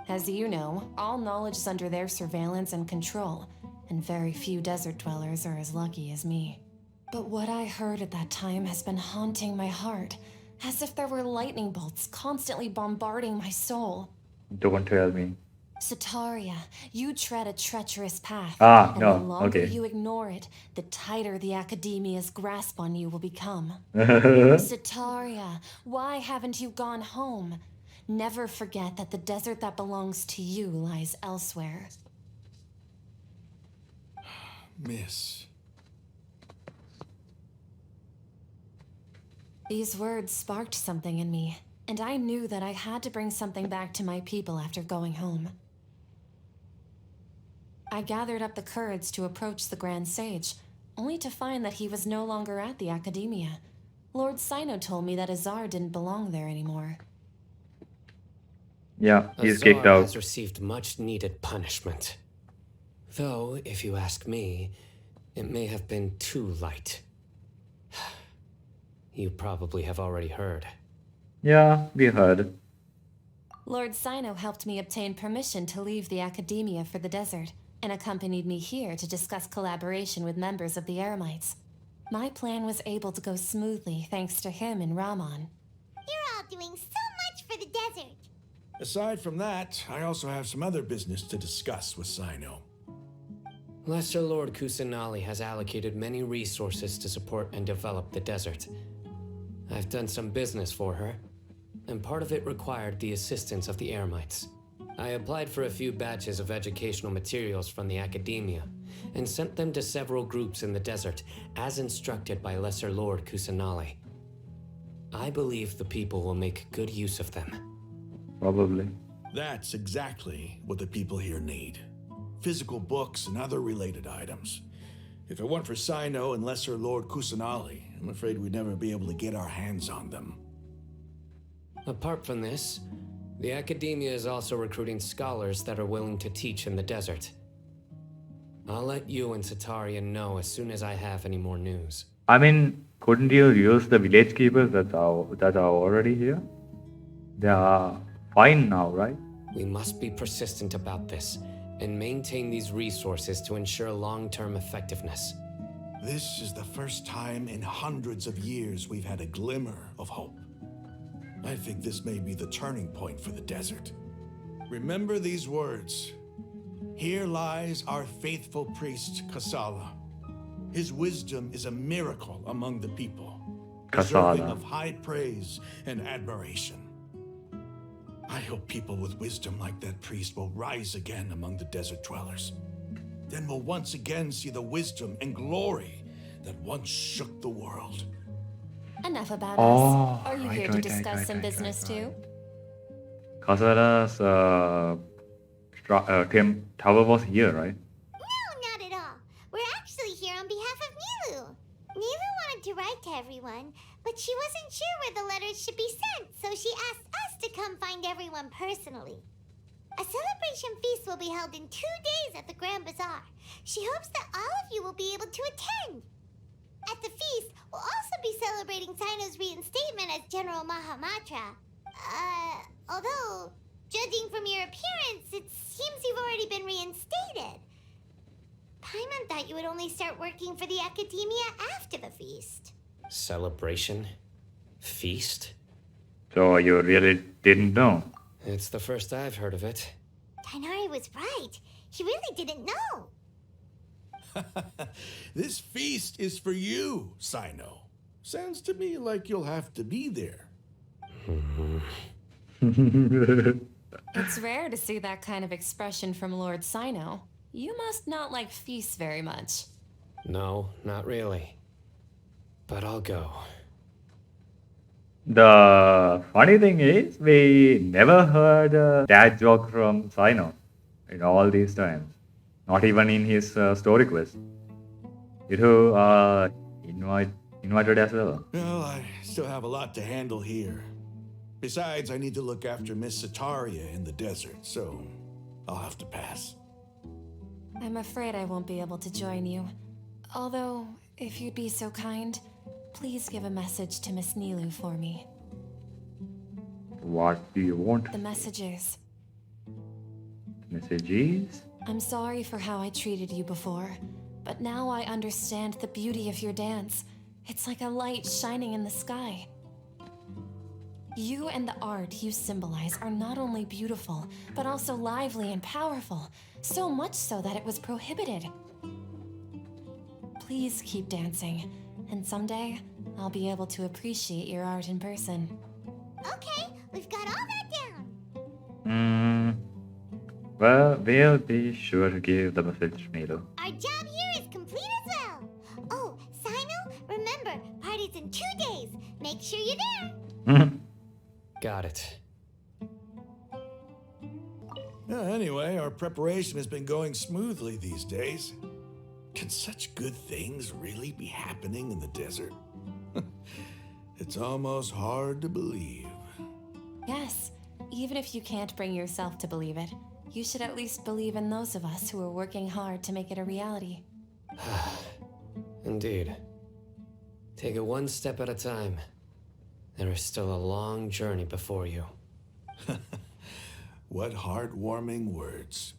As you know, all knowledge is under their surveillance and control, and very few desert dwellers are as lucky as me. But what I heard at that time has been haunting my heart, as if there were lightning bolts constantly bombarding my soul. Don't tell me. Sataria, you tread a treacherous path, Ah, and no, the longer okay. you ignore it, the tighter the Academia's grasp on you will become. Sataria, why haven't you gone home? Never forget that the desert that belongs to you lies elsewhere. Miss. These words sparked something in me, and I knew that I had to bring something back to my people after going home. I gathered up the courage to approach the Grand Sage, only to find that he was no longer at the Academia. Lord Sino told me that Azar didn't belong there anymore. Yeah, he's Azar kicked out. has received much needed punishment. Though, if you ask me, it may have been too light. You probably have already heard. Yeah, we heard. Lord Sino helped me obtain permission to leave the Academia for the desert, and accompanied me here to discuss collaboration with members of the Eremites. My plan was able to go smoothly thanks to him and Rahman. You're all doing so much for the desert. Aside from that, I also have some other business to discuss with Sino. Lesser Lord Kusanali has allocated many resources to support and develop the desert. I've done some business for her, and part of it required the assistance of the Eremites. I applied for a few batches of educational materials from the Academia, and sent them to several groups in the desert, as instructed by Lesser Lord Kusanali. I believe the people will make good use of them. Probably. That's exactly what the people here need. Physical books and other related items. If it weren't for Sino and Lesser Lord Kusanali, I'm afraid we'd never be able to get our hands on them. Apart from this, the Academia is also recruiting scholars that are willing to teach in the desert. I'll let you and Sataria know as soon as I have any more news. I mean, couldn't you use the village keepers that are already here? They are fine now, right? We must be persistent about this, and maintain these resources to ensure long-term effectiveness. This is the first time in hundreds of years we've had a glimmer of hope. I think this may be the turning point for the desert. Remember these words. Here lies our faithful priest, Kasala. His wisdom is a miracle among the people, deserving of high praise and admiration. I hope people with wisdom like that priest will rise again among the desert dwellers. Then we'll once again see the wisdom and glory that once shook the world. Enough about Oh, us. Are you here to discuss some business too? Kasara's tower was here, right? No, not at all. We're actually here on behalf of Nilu. Nilu wanted to write to everyone, but she wasn't sure where the letters should be sent, so she asked us to come find everyone personally. A celebration feast will be held in 2 days at the Grand Bazaar. She hopes that all of you will be able to attend. At the feast, we'll also be celebrating Sino's reinstatement as General Mahamatra. Although, judging from your appearance, it seems you've already been reinstated. Paimon thought you would only start working for the Academia after the feast. Celebration? Feast? So you really didn't know? It's the first I've heard of it. Tighnari was right. He really didn't know. This feast is for you, Sino. Sounds to me like you'll have to be there. It's rare to see that kind of expression from Lord Sino. You must not like feasts very much. No, not really. But I'll go. The funny thing is, we never heard a dad joke from Sino in all these times. Not even in his story quest. You two are invited as well. Well, I still have a lot to handle here. Besides, I need to look after Miss Sataria in the desert, so I'll have to pass. I'm afraid I won't be able to join you. Although, if you'd be so kind, please give a message to Miss Nilou for me. What do you want? The messages. Messages? I'm sorry for how I treated you before, but now I understand the beauty of your dance. It's like a light shining in the sky. You and the art you symbolize are not only beautiful, but also lively and powerful, so much so that it was prohibited. Please keep dancing, and someday I'll be able to appreciate your art in person. Okay, we've got all that down. Well, we'll be sure to give the message, Milo. Our job here is complete as well. Oh, Sino, remember, party's in 2 days. Make sure you're there. Got it. Anyway, our preparation has been going smoothly these days. Can such good things really be happening in the desert? It's almost hard to believe. Yes, even if you can't bring yourself to believe it, you should at least believe in those of us who are working hard to make it a reality. Indeed. Take it one step at a time. There is still a long journey before you. What heartwarming words.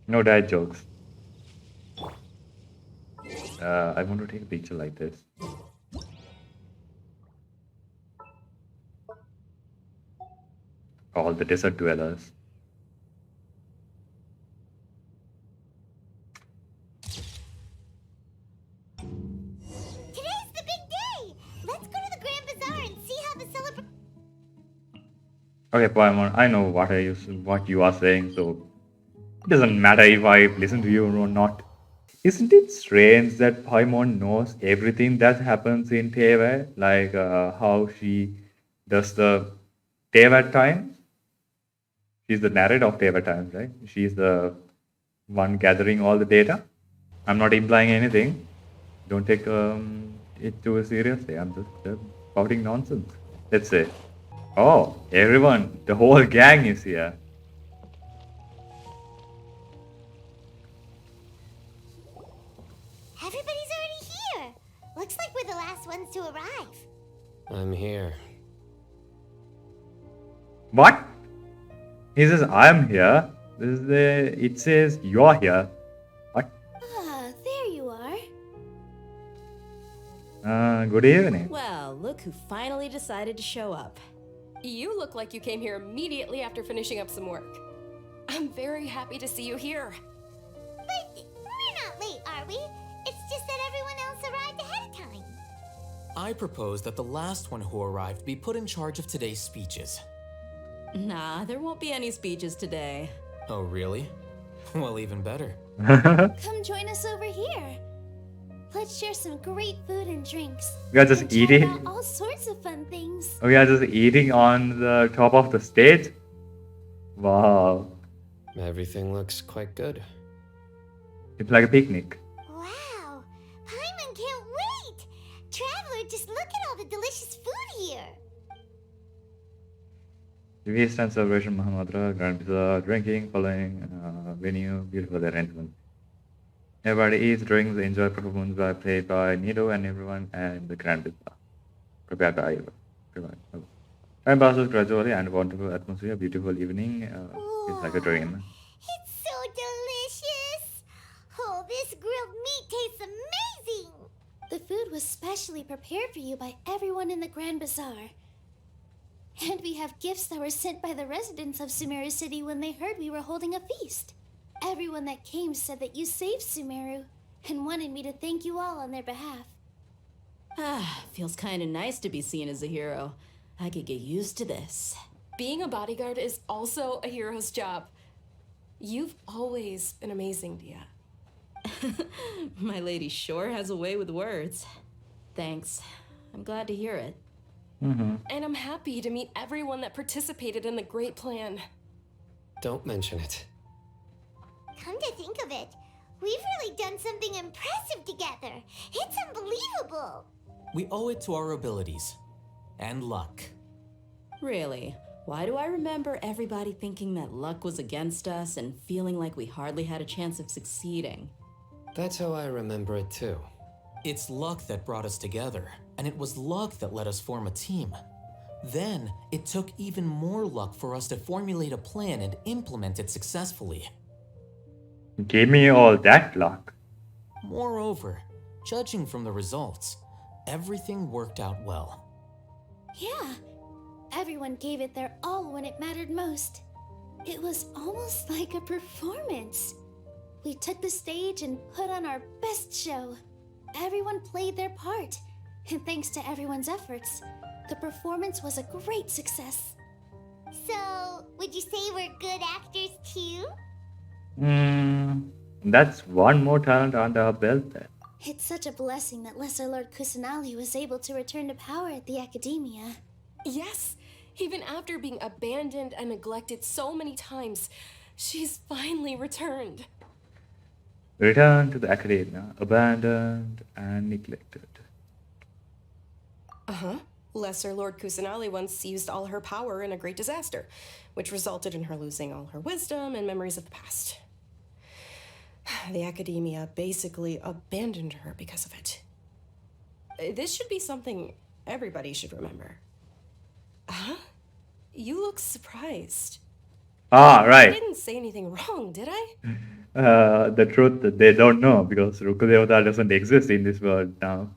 No dad jokes. I want to take a picture like this. All the desert dwellers. Today's the big day. Let's go to the Grand Bazaar and see how the celebration. Okay, Paimon, I know what you are saying, so it doesn't matter if I listen to you or not. Isn't it strange that Paimon knows everything that happens in Teyvat? Like how she does the Teyvat times? She's the narrator of Teyvat times, right? She's the one gathering all the data. I'm not implying anything. Don't take it too seriously. I'm just spouting nonsense. Let's say. Oh, everyone, the whole gang is here. Everybody's already here. Looks like we're the last ones to arrive. I'm here. What? He says, I'm here. It says, you're here. What? Ah, there you are. Good evening. Well, look who finally decided to show up. You look like you came here immediately after finishing up some work. I'm very happy to see you here. But we're not late, are we? It's just that everyone else arrived ahead of time. I propose that the last one who arrived be put in charge of today's speeches. Nah, there won't be any speeches today. Oh, really? Well, even better. Come join us over here. Let's share some great food and drinks. We are just and chat eating. about all sorts of fun things. We are just eating on the top of the stage. Wow. Everything looks quite good. It's like a picnic. Wow, Paimon can't wait. Traveler, just look at all the delicious food here. The feast and celebration, Mahamudra, Grand Bazaar, drinking, following, venue, beautiful arrangement. Everybody eats, drinks, enjoy performance by played by Nido and everyone and the Grand Bazaar. Prepared by prepared. Time passes gradually and wonderful atmosphere, beautiful evening. It's like a dream. It's so delicious! Oh, this grilled meat tastes amazing! The food was specially prepared for you by everyone in the Grand Bazaar. And we have gifts that were sent by the residents of Sumeru City when they heard we were holding a feast. Everyone that came said that you saved Sumeru and wanted me to thank you all on their behalf. Feels kinda nice to be seen as a hero. I could get used to this. Being a bodyguard is also a hero's job. You've always been amazing, Dia. My lady sure has a way with words. Thanks. I'm glad to hear it. And I'm happy to meet everyone that participated in the great plan. Don't mention it. Come to think of it, we've really done something impressive together. It's unbelievable. We owe it to our abilities. And luck. Really? Why do I remember everybody thinking that luck was against us and feeling like we hardly had a chance of succeeding? That's how I remember it too. It's luck that brought us together, and it was luck that let us form a team. Then, it took even more luck for us to formulate a plan and implement it successfully. Give me all that luck. Moreover, judging from the results, everything worked out well. Yeah, everyone gave it their all when it mattered most. It was almost like a performance. We took the stage and put on our best show. Everyone played their part, and thanks to everyone's efforts, the performance was a great success. So, would you say we're good actors too? That's one more talent under our belt then. It's such a blessing that Lesser Lord Kusanali was able to return to power at the Academia. Yes, even after being abandoned and neglected so many times, she's finally returned. Return to the Academia, abandoned and neglected. Lesser Lord Kusanali once used all her power in a great disaster, which resulted in her losing all her wisdom and memories of the past. The Academia basically abandoned her because of it. This should be something everybody should remember. Huh? You look surprised. Ah, I right. didn't say anything wrong, did I? The truth that they don't know because Rukudevata doesn't exist in this world now.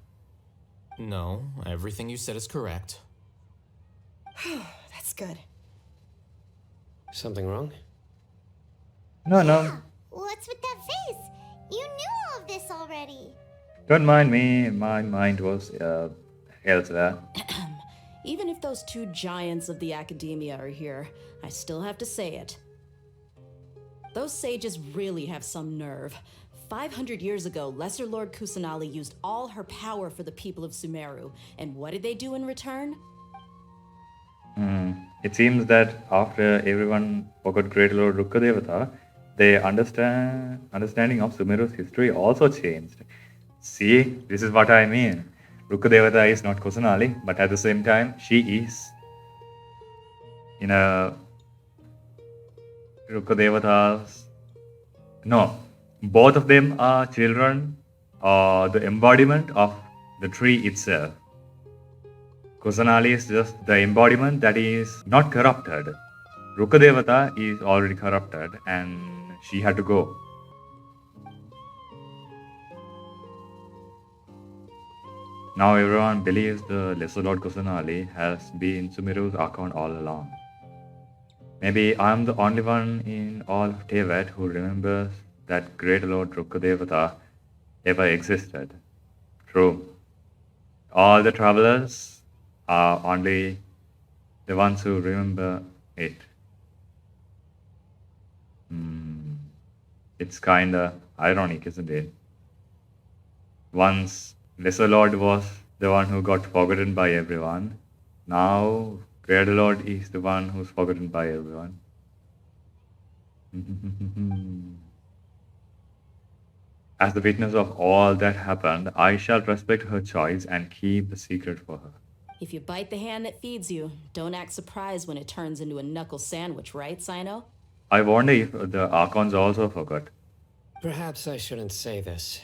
No, everything you said is correct. That's good. Something wrong? No. What's with that face? You knew all of this already. Don't mind me. My mind was elsewhere. Even if those two giants of the Academia are here, I still have to say it. Those sages really have some nerve. 500 years ago, Lesser Lord Kusanali used all her power for the people of Sumeru, and what did they do in return? It seems that after everyone forgot Great Lord Rukadevata, their understanding of Sumeru's history also changed. See, this is what I mean. Rukadevata is not Kusanali, but at the same time, she is. Rukadevata's... No, both of them are children or the embodiment of the tree itself. Kusanali is just the embodiment that is not corrupted. Rukadevata is already corrupted and she had to go. Now everyone believes the Lesser Lord Kusanali has been Sumeru's Archon all along. Maybe I'm the only one in all of Teyvat who remembers that Great Lord Rukadevata ever existed. True. All the travelers are only the ones who remember it. It's kinda ironic, isn't it? Once Lesser Lord was the one who got forgotten by everyone. Now Greater Lord is the one who's forgotten by everyone. As the witness of all that happened, I shall respect her choice and keep the secret for her. If you bite the hand that feeds you, don't act surprised when it turns into a knuckle sandwich, right, Sino? I wonder if the Archons also forgot. Perhaps I shouldn't say this,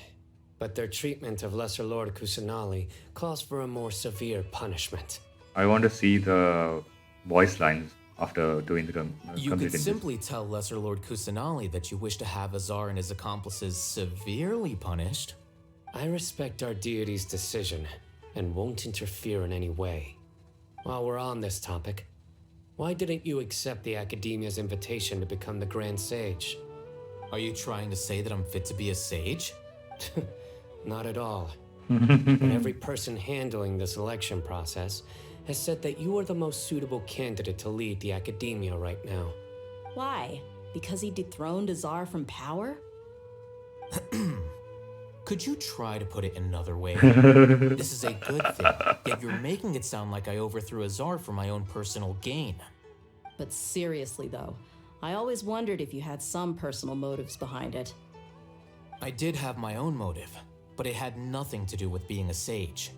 but their treatment of Lesser Lord Kusanali calls for a more severe punishment. I want to see the voice lines after doing the You could completing this. simply tell Lesser Lord Kusanali that you wish to have Azar and his accomplices severely punished. I respect our deity's decision and won't interfere in any way. While we're on this topic, why didn't you accept the Academia's invitation to become the Grand Sage? Are you trying to say that I'm fit to be a sage? Not at all. But every person handling the selection process has said that you are the most suitable candidate to lead the Academia right now. Why? Because he dethroned Azar from power? Could you try to put it another way? This is a good thing, yet you're making it sound like I overthrew Azar for my own personal gain. But seriously though, I always wondered if you had some personal motives behind it. I did have my own motive, but it had nothing to do with being a sage.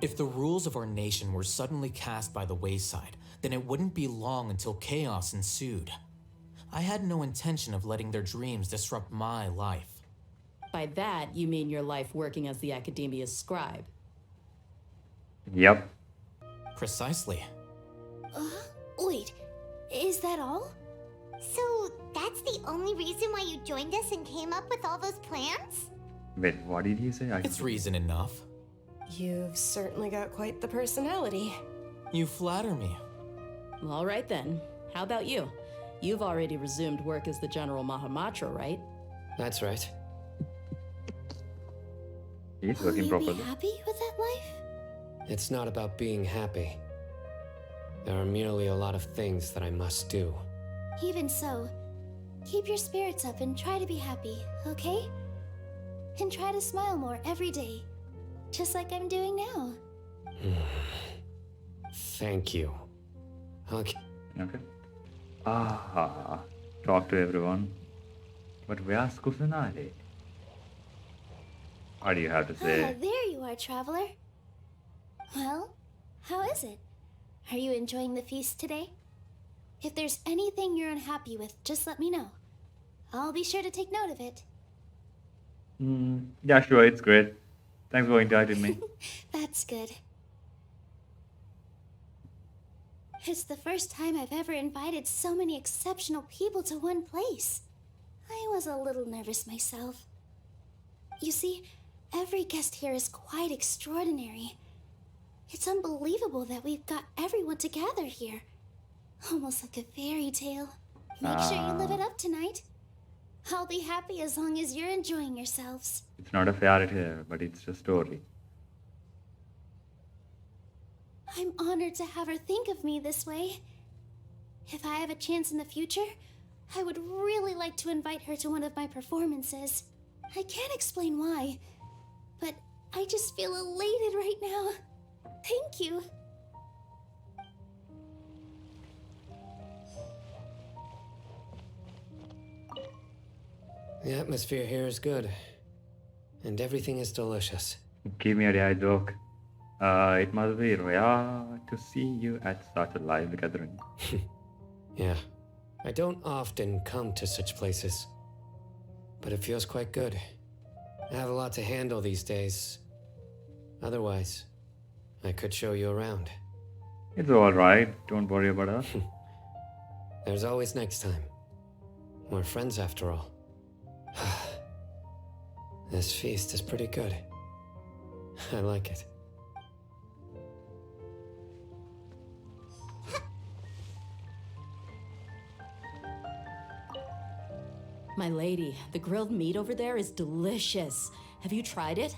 If the rules of our nation were suddenly cast by the wayside, then it wouldn't be long until chaos ensued. I had no intention of letting their dreams disrupt my life. By that, you mean your life working as the Academia's scribe. Yep. Precisely. Wait, is that all? So that's the only reason why you joined us and came up with all those plans? Wait, what did he say? It's reason enough. You've certainly got quite the personality. You flatter me. All right then. How about you? You've already resumed work as the General Mahamatra, right? That's right. He's Will working you properly. be happy with that life? It's not about being happy. There are merely a lot of things that I must do. Even so, keep your spirits up and try to be happy, okay? And try to smile more every day, just like I'm doing now. Thank you. Okay. Okay. Talk to everyone. But where's Kusanali? What do you have to say? There you are, traveler. Well, how is it? Are you enjoying the feast today? If there's anything you're unhappy with, just let me know. I'll be sure to take note of it. Yeah, sure, it's great. Thanks for inviting me. That's good. It's the first time I've ever invited so many exceptional people to one place. I was a little nervous myself. You see, every guest here is quite extraordinary. It's unbelievable that we've got everyone together here. Almost like a fairy tale. Make sure you live it up tonight. I'll be happy as long as you're enjoying yourselves. It's not a fairy tale, but it's a story. I'm honored to have her think of me this way. If I have a chance in the future, I would really like to invite her to one of my performances. I can't explain why, but I just feel elated right now. Thank you. The atmosphere here is good, and everything is delicious. Give me a dad joke. It must be rare to see you at such a lively gathering. Yeah, I don't often come to such places, but it feels quite good. I have a lot to handle these days. Otherwise, I could show you around. It's alright, don't worry about us. There's always next time. We're friends after all. This feast is pretty good. I like it. My lady, the grilled meat over there is delicious. Have you tried it?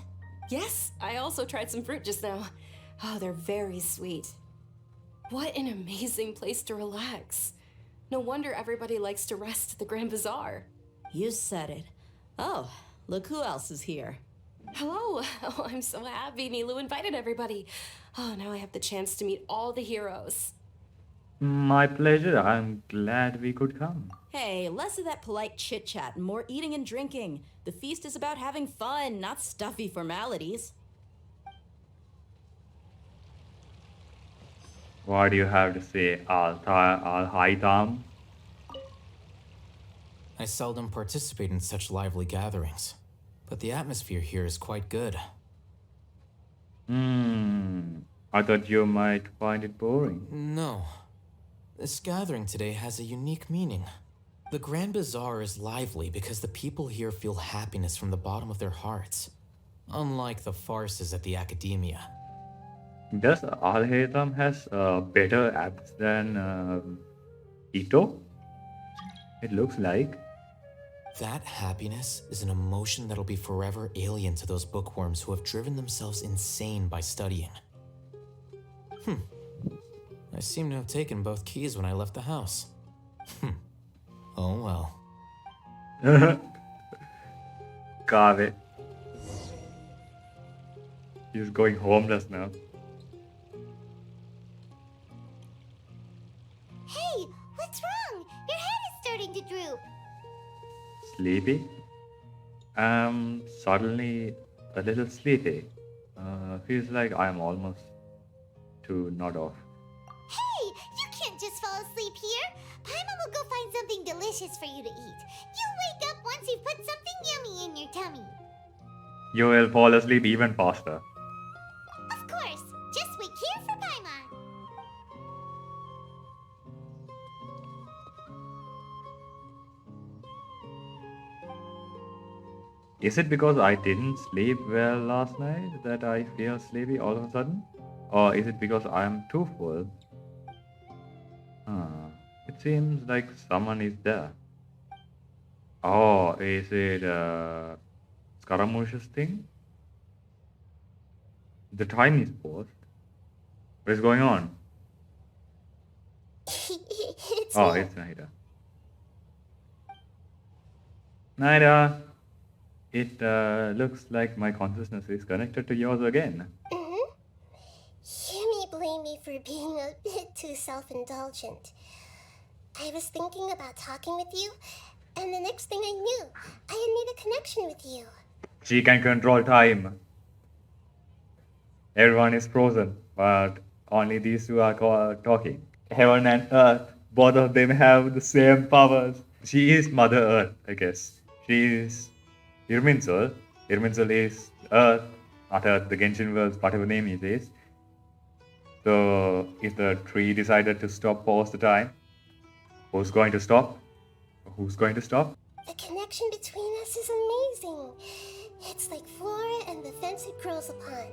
Yes, I also tried some fruit just now. Oh, they're very sweet. What an amazing place to relax. No wonder everybody likes to rest at the Grand Bazaar. You said it. Oh, look who else is here. Hello. Oh, I'm so happy Nilu invited everybody. Oh, now I have the chance to meet all the heroes. My pleasure. I'm glad we could come. Hey, less of that polite chit-chat and more eating and drinking. The feast is about having fun, not stuffy formalities. What do you have to say, Al Haitam? I seldom participate in such lively gatherings, but the atmosphere here is quite good. I thought you might find it boring. No. This gathering today has a unique meaning. The Grand Bazaar is lively because the people here feel happiness from the bottom of their hearts, unlike the farces at the academia. Does Al-Haytham has better abs than Ito? It looks like. That happiness is an emotion that'll be forever alien to those bookworms who have driven themselves insane by studying. I seem to have taken both keys when I left the house. Oh well. Got it. He's going homeless now. Hey, what's wrong? Your head is starting to droop. Sleepy? Suddenly a little sleepy. Feels like I'm almost to nod off. Hey, you can't just fall asleep here. Paimon will go find something delicious for you to eat. You'll wake up once you've put something yummy in your tummy. You will fall asleep even faster. Of course, just wait here for Paimon. Is it because I didn't sleep well last night that I feel sleepy all of a sudden? Or is it because I'm too full? It seems like someone is there. Oh, is it Scaramouche's thing? The time is paused. What is going on? It's Oh, me. it's Nahida. Nahida, it looks like my consciousness is connected to yours again. You may blame me for being a bit too self-indulgent. I was thinking about talking with you, and the next thing I knew, I had made a connection with you. She can control time. Everyone is frozen, but only these two are talking. Heaven and Earth, both of them have the same powers. She is Mother Earth, I guess. She is Irminsul. Irminsul is Earth, not Earth, the Genshin world's whatever name it is. So, if the tree decided to stop, pause the time, who's going to stop? Who's going to stop? The connection between us is amazing. It's like flora and the fence it grows upon.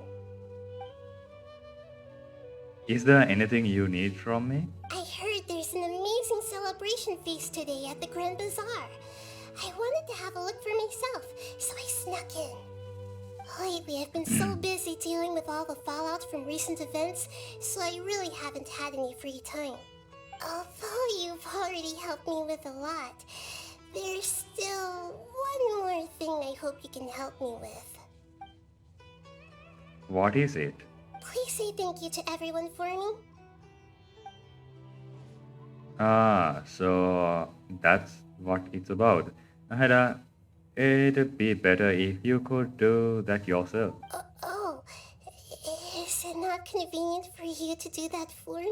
Is there anything you need from me? I heard there's an amazing celebration feast today at the Grand Bazaar. I wanted to have a look for myself, so I snuck in. Lately, I've been so busy dealing with all the fallout from recent events, so I really haven't had any free time. Although you've already helped me with a lot, there's still one more thing I hope you can help me with. What is it? Please say thank you to everyone for me. So that's what it's about. Nahida, it'd be better if you could do that yourself. Oh, is it not convenient for you to do that for me?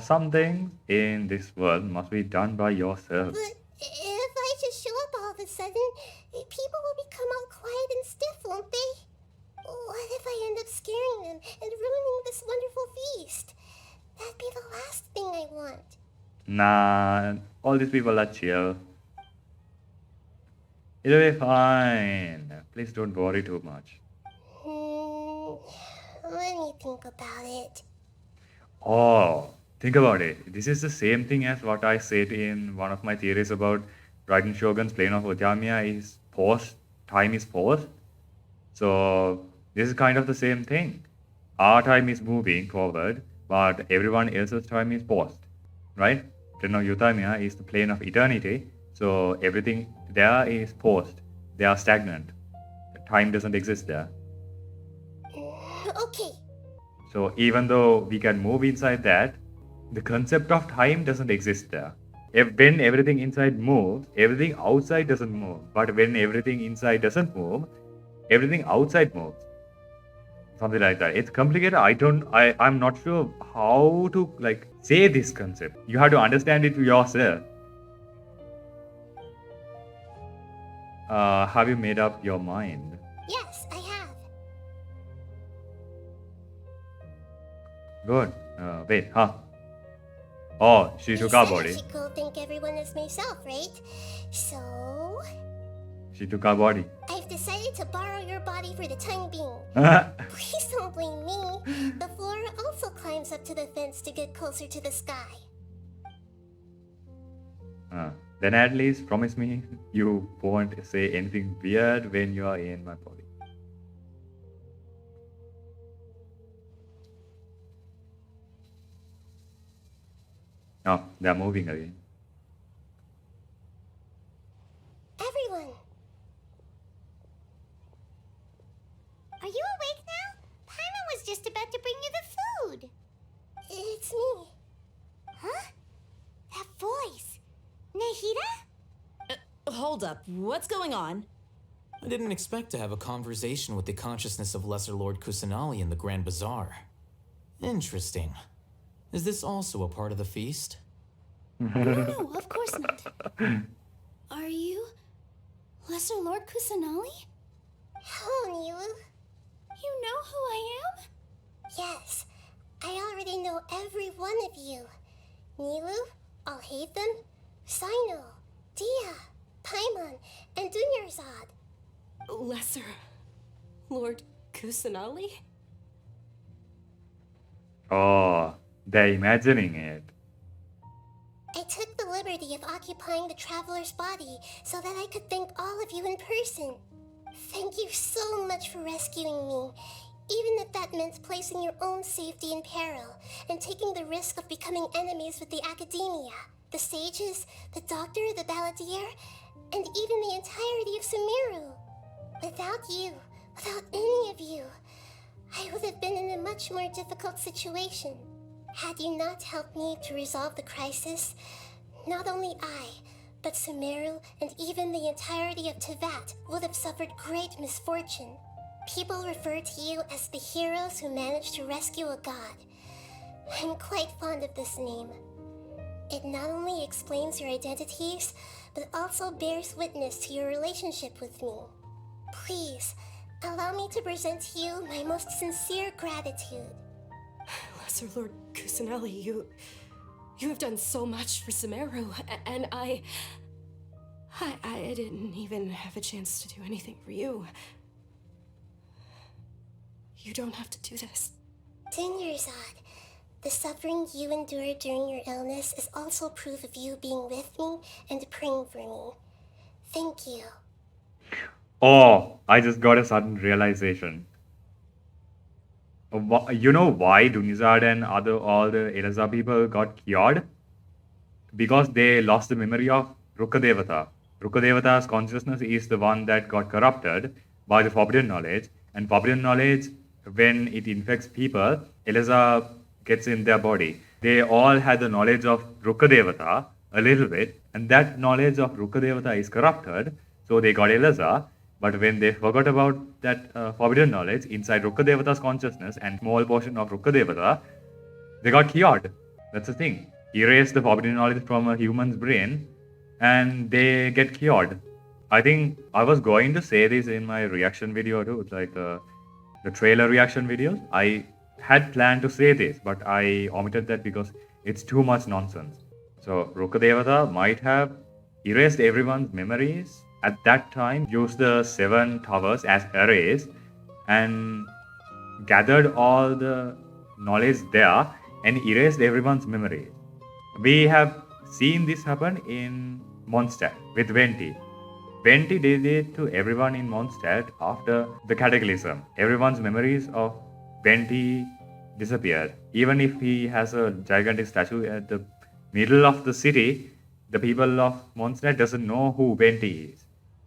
Some things in this world must be done by yourself. But if I just show up all of a sudden, people will become all quiet and stiff, won't they? What if I end up scaring them and ruining this wonderful feast? That'd be the last thing I want. Nah, all these people are chill. It'll be fine. Please don't worry too much. Let me think about it. Oh, think about it. This is the same thing as what I said in one of my theories about Raiden Shogun's plane of Ojamiya is paused, time is paused. So this is kind of the same thing. Our time is moving forward, but everyone else's time is paused, right? Plane of Utamiya is the plane of eternity, so everything there is paused. They are stagnant. Time doesn't exist there. Okay. So even though we can move inside that, the concept of time doesn't exist there. When everything inside moves, everything outside doesn't move. But when everything inside doesn't move, everything outside moves. something like that. It's complicated. I'm not sure how to like say this concept. You have to understand it yourself. Have you made up your mind? Yes, I have. Good. Wait, huh? Oh, she took our body. She could think everyone is myself, right? So She took our body. I've decided to borrow your body for the time being. Please don't blame me. The flora also climbs up to the fence to get closer to the sky. Then at least promise me you won't say anything weird when you are in my body. Oh, they're moving again. Everyone! Are you awake now? Paimon was just about to bring you the food. It's me. Huh? That voice. Nahida? Hold up. What's going on? I didn't expect to have a conversation with the consciousness of Lesser Lord Kusanali in the Grand Bazaar. Interesting. Is this also a part of the feast? No, of course not. Are you Lesser Lord Kusanali? Hello, Nilu. You know who I am? Yes, I already know every one of you. Nilu, Alhaitham, Sino, Dia, Paimon, and Dunyarzad. Lesser Lord Kusanali? Oh, they're imagining it. I took the liberty of occupying the traveler's body so that I could thank all of you in person. Thank you so much for rescuing me, even if that meant placing your own safety in peril and taking the risk of becoming enemies with the academia, the sages, the doctor, the balladeer, and even the entirety of Sumeru. Without you, without any of you, I would have been in a much more difficult situation. Had you not helped me to resolve the crisis, not only I, but Sumeru and even the entirety of Tevat would have suffered great misfortune. People refer to you as the heroes who managed to rescue a god. I'm quite fond of this name. It not only explains your identities, but also bears witness to your relationship with me. Please, allow me to present to you my most sincere gratitude. Lesser Lord Kusanali, you have done so much for Sumeru, and I didn't even have a chance to do anything for you. You don't have to do this. Dunyarzad, the suffering you endured during your illness is also proof of you being with me and praying for me. Thank you. Oh, I just got a sudden realization. You know why Dunizad and all the Elazar people got cured? Because they lost the memory of Rukkadevata. Rukkadevata's consciousness is the one that got corrupted by the forbidden knowledge. And forbidden knowledge, when it infects people, Elazar gets in their body. They all had the knowledge of Rukkadevata a little bit, and that knowledge of Rukkadevata is corrupted, so they got Elazar. But when they forgot about that forbidden knowledge inside Rukkadevata's consciousness and small portion of Rukkadevata, they got cured. That's the thing. Erase the forbidden knowledge from a human's brain and they get cured. I think I was going to say this in my reaction video too, like the trailer reaction videos. I had planned to say this, but I omitted that because it's too much nonsense. So Rukkadevata might have erased everyone's memories at that time, used the 7 towers as arrays and gathered all the knowledge there and erased everyone's memory. We have seen this happen in Mondstadt with Venti. Venti did it to everyone in Mondstadt after the Cataclysm. Everyone's memories of Venti disappeared. Even if he has a gigantic statue at the middle of the city, the people of Mondstadt doesn't know who Venti is.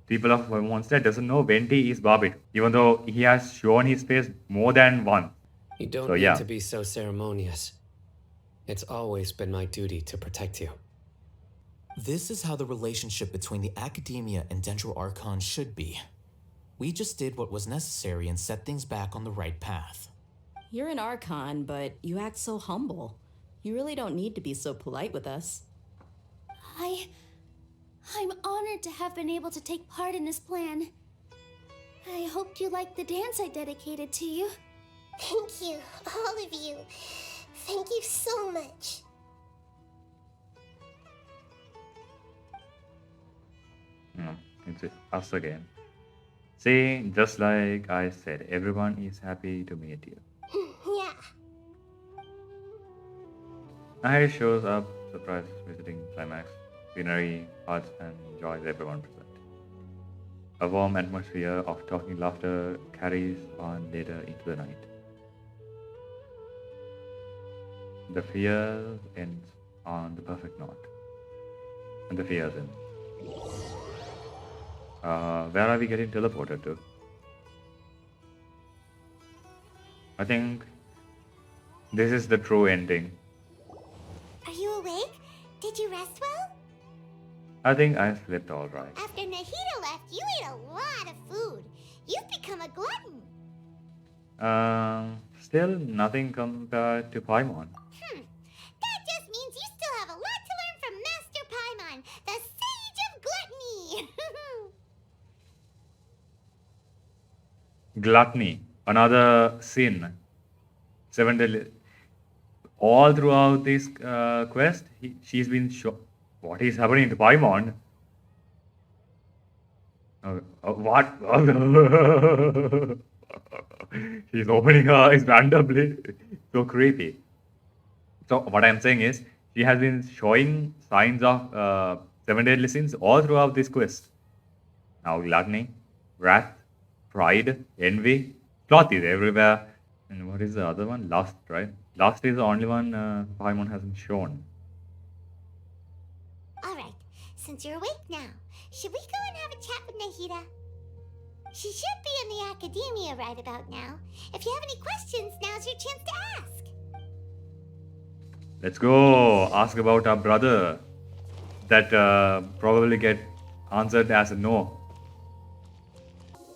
People of Mondstadt doesn't know Venti is Barbit, even though he has shown his face more than once. You don't need to be so ceremonious. It's always been my duty to protect you. This is how the relationship between the Academia and Dendro Archon should be. We just did what was necessary and set things back on the right path. You're an Archon, but you act so humble. You really don't need to be so polite with us. I'm honored to have been able to take part in this plan. I hoped you liked the dance I dedicated to you. Thank you, all of you. Thank you so much. No, it's us again. See, just like I said, everyone is happy to meet you. Yeah. Nahida shows up, surprised visiting climax. Greenery, hearts, and joys everyone present. A warm atmosphere of talking laughter carries on later into the night. The fear ends on the perfect note. And the fears end. Where are we getting teleported to? I think this is the true ending. Are you awake? Did you rest well? I think I slept alright. After Nahida left, you ate a lot of food. You've become a glutton. Still nothing compared to Paimon. That just means you still have a lot to learn from Master Paimon, the Sage of Gluttony. Gluttony, another sin. 7 deadly. All throughout this quest, she's been what is happening to Paimon? What? She's opening her eyes randomly. So creepy. So what I'm saying is, she has been showing signs of 7 deadly sins all throughout this quest. Now gluttony, wrath, pride, envy, sloth is everywhere. And what is the other one? Lust, right? Lust is the only one Paimon hasn't shown. Alright, since you're awake now, should we go and have a chat with Nahida? She should be in the academia right about now. If you have any questions, now's your chance to ask. Let's go ask about our brother. That probably get answered as a no.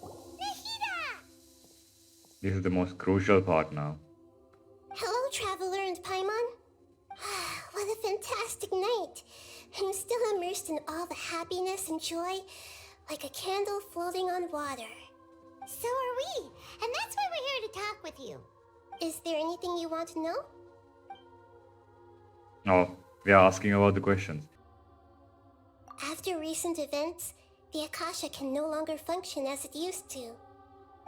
Nahida! This is the most crucial part now. Hello, Traveler and Paimon. What a fantastic night. I'm still immersed in all the happiness and joy, like a candle floating on water. So are we, and that's why we're here to talk with you. Is there anything you want to know? Oh, we are asking about the questions. After recent events, the Akasha can no longer function as it used to.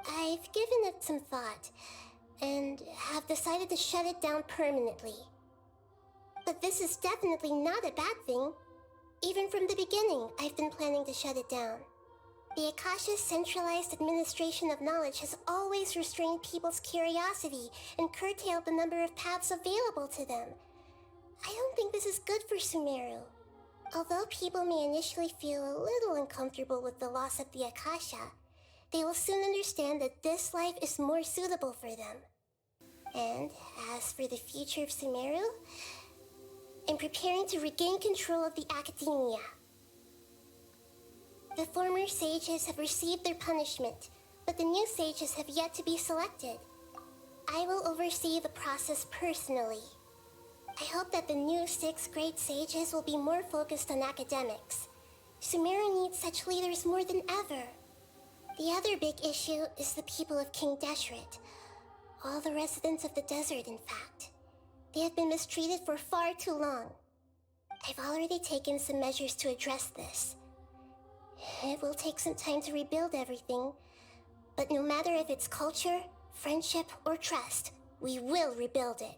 I've given it some thought, and have decided to shut it down permanently. But this is definitely not a bad thing. Even from the beginning, I've been planning to shut it down. The Akasha's centralized administration of knowledge has always restrained people's curiosity and curtailed the number of paths available to them. I don't think this is good for Sumeru. Although people may initially feel a little uncomfortable with the loss of the Akasha, they will soon understand that this life is more suitable for them. And as for the future of Sumeru, I'm preparing to regain control of the academia. The former sages have received their punishment, but the new sages have yet to be selected. I will oversee the process personally. I hope that the new 6th grade sages will be more focused on academics. Sumeru needs such leaders more than ever. The other big issue is the people of King Deshret. All the residents of the desert, in fact. They have been mistreated for far too long. I've already taken some measures to address this. It will take some time to rebuild everything, but no matter if it's culture, friendship, or trust, we will rebuild it.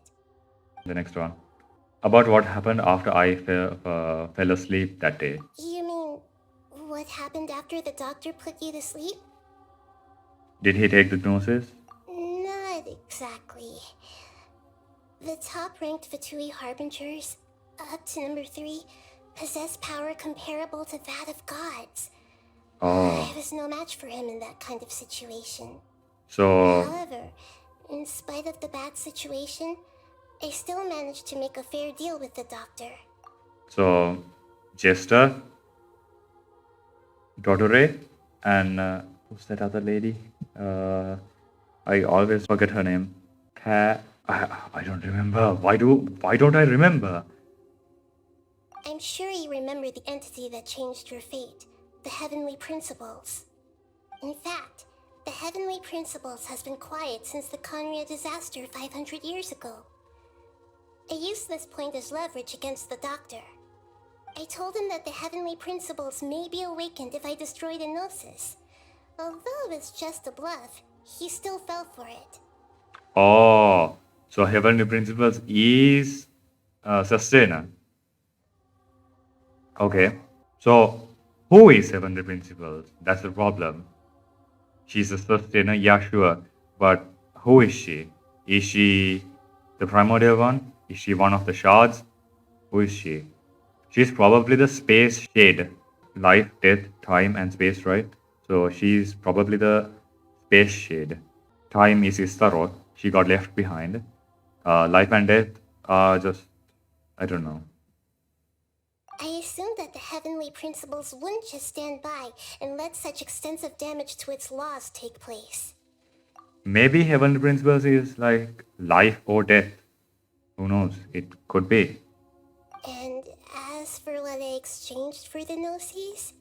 The next one. About what happened after I fell asleep that day. You mean, what happened after the doctor put you to sleep? Did he take the gnosis? Not exactly. The top-ranked Fatui Harbingers, up to number 3, possess power comparable to that of gods. Oh. I was no match for him in that kind of situation. So... However, in spite of the bad situation, I still managed to make a fair deal with the doctor. So, Jester, Dodore, and Who's that other lady? I always forget her name. I don't remember. Why don't I remember? I'm sure you remember the entity that changed your fate, the Heavenly Principles. In fact, the Heavenly Principles has been quiet since the Conria disaster 500 years ago. I used this point as leverage against the Doctor. I told him that the Heavenly Principles may be awakened if I destroy the Gnosis. Although it's just a bluff, he still fell for it. Oh, so Heavenly Principles is Sustainer. Okay, so who is Heavenly Principles? That's the problem. She's a Sustainer, yeah, sure. But who is she? Is she the primordial one? Is she one of the shards? Who is she? She's probably the space shade. Life, death, time, and space, right? So she's probably the space shade. Time is Istaroth. She got left behind. Life and death are just, I don't know. I assumed that the Heavenly Principles wouldn't just stand by and let such extensive damage to its laws take place. Maybe Heavenly Principles is like life or death. Who knows? It could be. And as for what I exchanged for the Gnosis,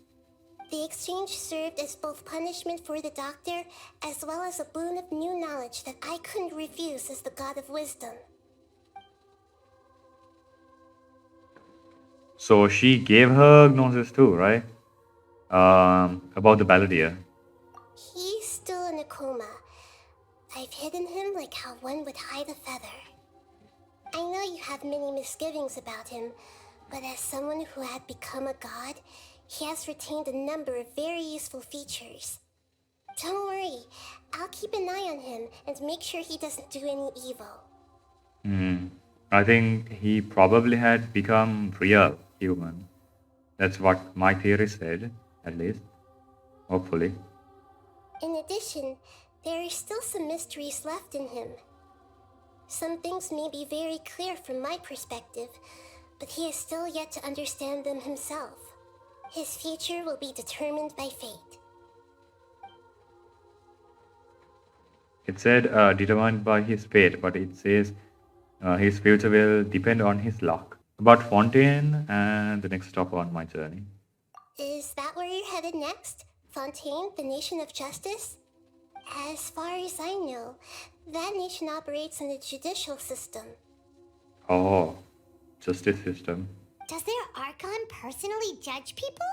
the exchange served as both punishment for the Doctor as well as a boon of new knowledge that I couldn't refuse as the God of Wisdom. So she gave her gnosis too, right? About the balladeer. He's still in a coma. I've hidden him like how one would hide a feather. I know you have many misgivings about him, but as someone who had become a god, he has retained a number of very useful features. Don't worry, I'll keep an eye on him and make sure he doesn't do any evil. I think he probably had become real human. That's what my theory said, at least. Hopefully. In addition, there are still some mysteries left in him. Some things may be very clear from my perspective, but he is still yet to understand them himself. His future will be determined by fate. It said determined by his fate, but it says his future will depend on his luck. About Fontaine and the next stop on my journey. Is that where you're headed next? Fontaine, the nation of justice? As far as I know, that nation operates in a judicial system. Oh, justice system. Does their Archon personally judge people?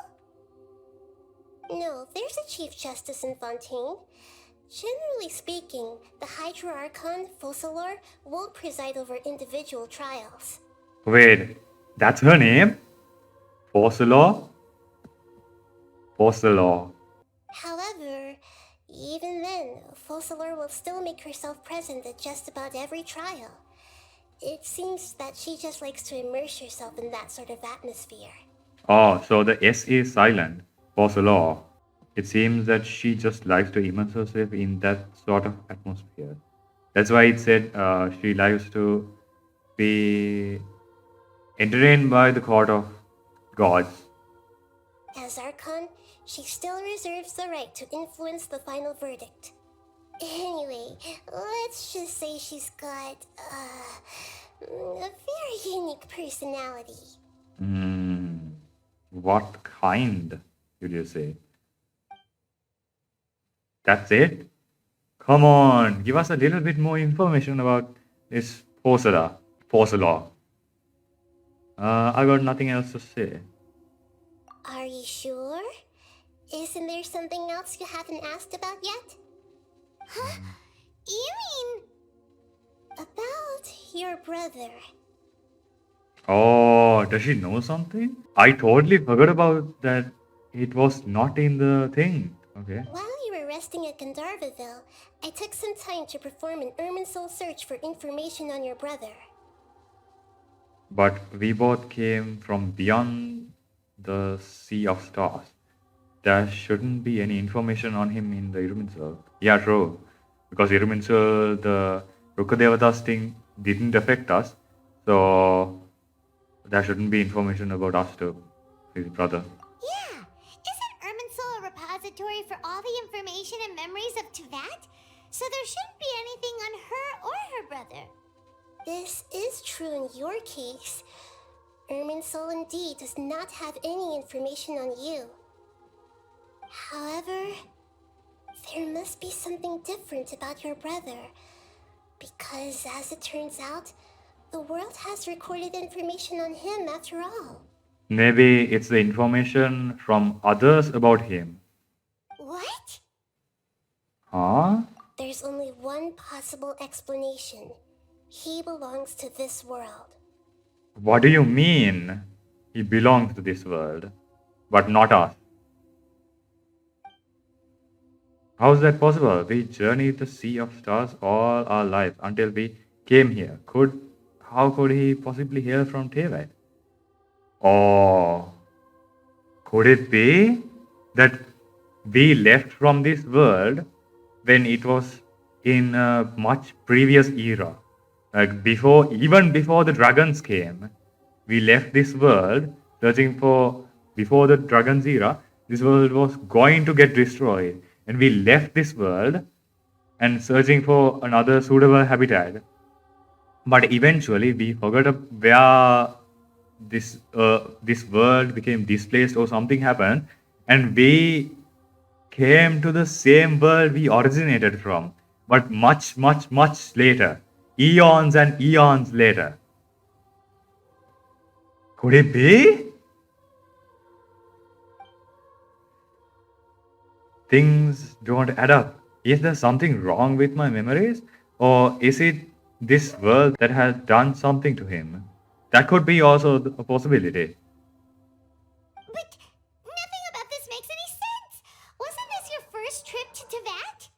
No, there's a Chief Justice in Fontaine. Generally speaking, the Hydra Archon, Fossilor, won't preside over individual trials. Wait, that's her name? Fossilor? Fossilor. However, even then, Fossilor will still make herself present at just about every trial. It seems that she just likes to immerse herself in that sort of atmosphere. Oh, so the S is silent. Fossilor. It seems that she just likes to immerse herself in that sort of atmosphere. That's why it said she likes to be entertained by the court of gods. As Archon, she still reserves the right to influence the final verdict. Anyway, let's just say she's got a very unique personality. What kind, did you say? That's it? Come on, give us a little bit more information about this Fossilor. I got nothing else to say. Are you sure? Isn't there something else you haven't asked about yet? Huh? You mean... About your brother. Oh, does she know something? I totally forgot about that. It was not in the thing. Okay. While you were resting at Gandharvaville, I took some time to perform an Irminsul search for information on your brother. But we both came from beyond the Sea of Stars. There shouldn't be any information on him in the Irminsul. Yeah, true. Because Irminsul, the Rukadevatas thing didn't affect us. So there shouldn't be information about us to his brother. Yeah, isn't Irminsul a repository repository for all the information and memories of Tevat, so there shouldn't be anything on her or her brother. This is true in your case. Irminsul indeed does not have any information on you. However, there must be something different about your brother, because as it turns out, the world has recorded information on him after all. Maybe it's the information from others about him. What? Huh? There's only one possible explanation. He belongs to this world. What do you mean? He belongs to this world, but not us. How is that possible? We journeyed the sea of stars all our lives until we came here. How could he possibly hail from Tevat? Or could it be that we left from this world when it was in a much previous era? Like even before the dragons came, we left this world searching for, before the dragons era, this world was going to get destroyed. And we left this world and searching for another suitable habitat. But eventually we forgot where this world became displaced or something happened, and we came to the same world we originated from, but much, much, much later. Eons and eons later. Could it be? Things don't add up. Is there something wrong with my memories? Or is it this world that has done something to him? That could be also a possibility. But nothing about this makes any sense. Wasn't this your first trip to Tevat?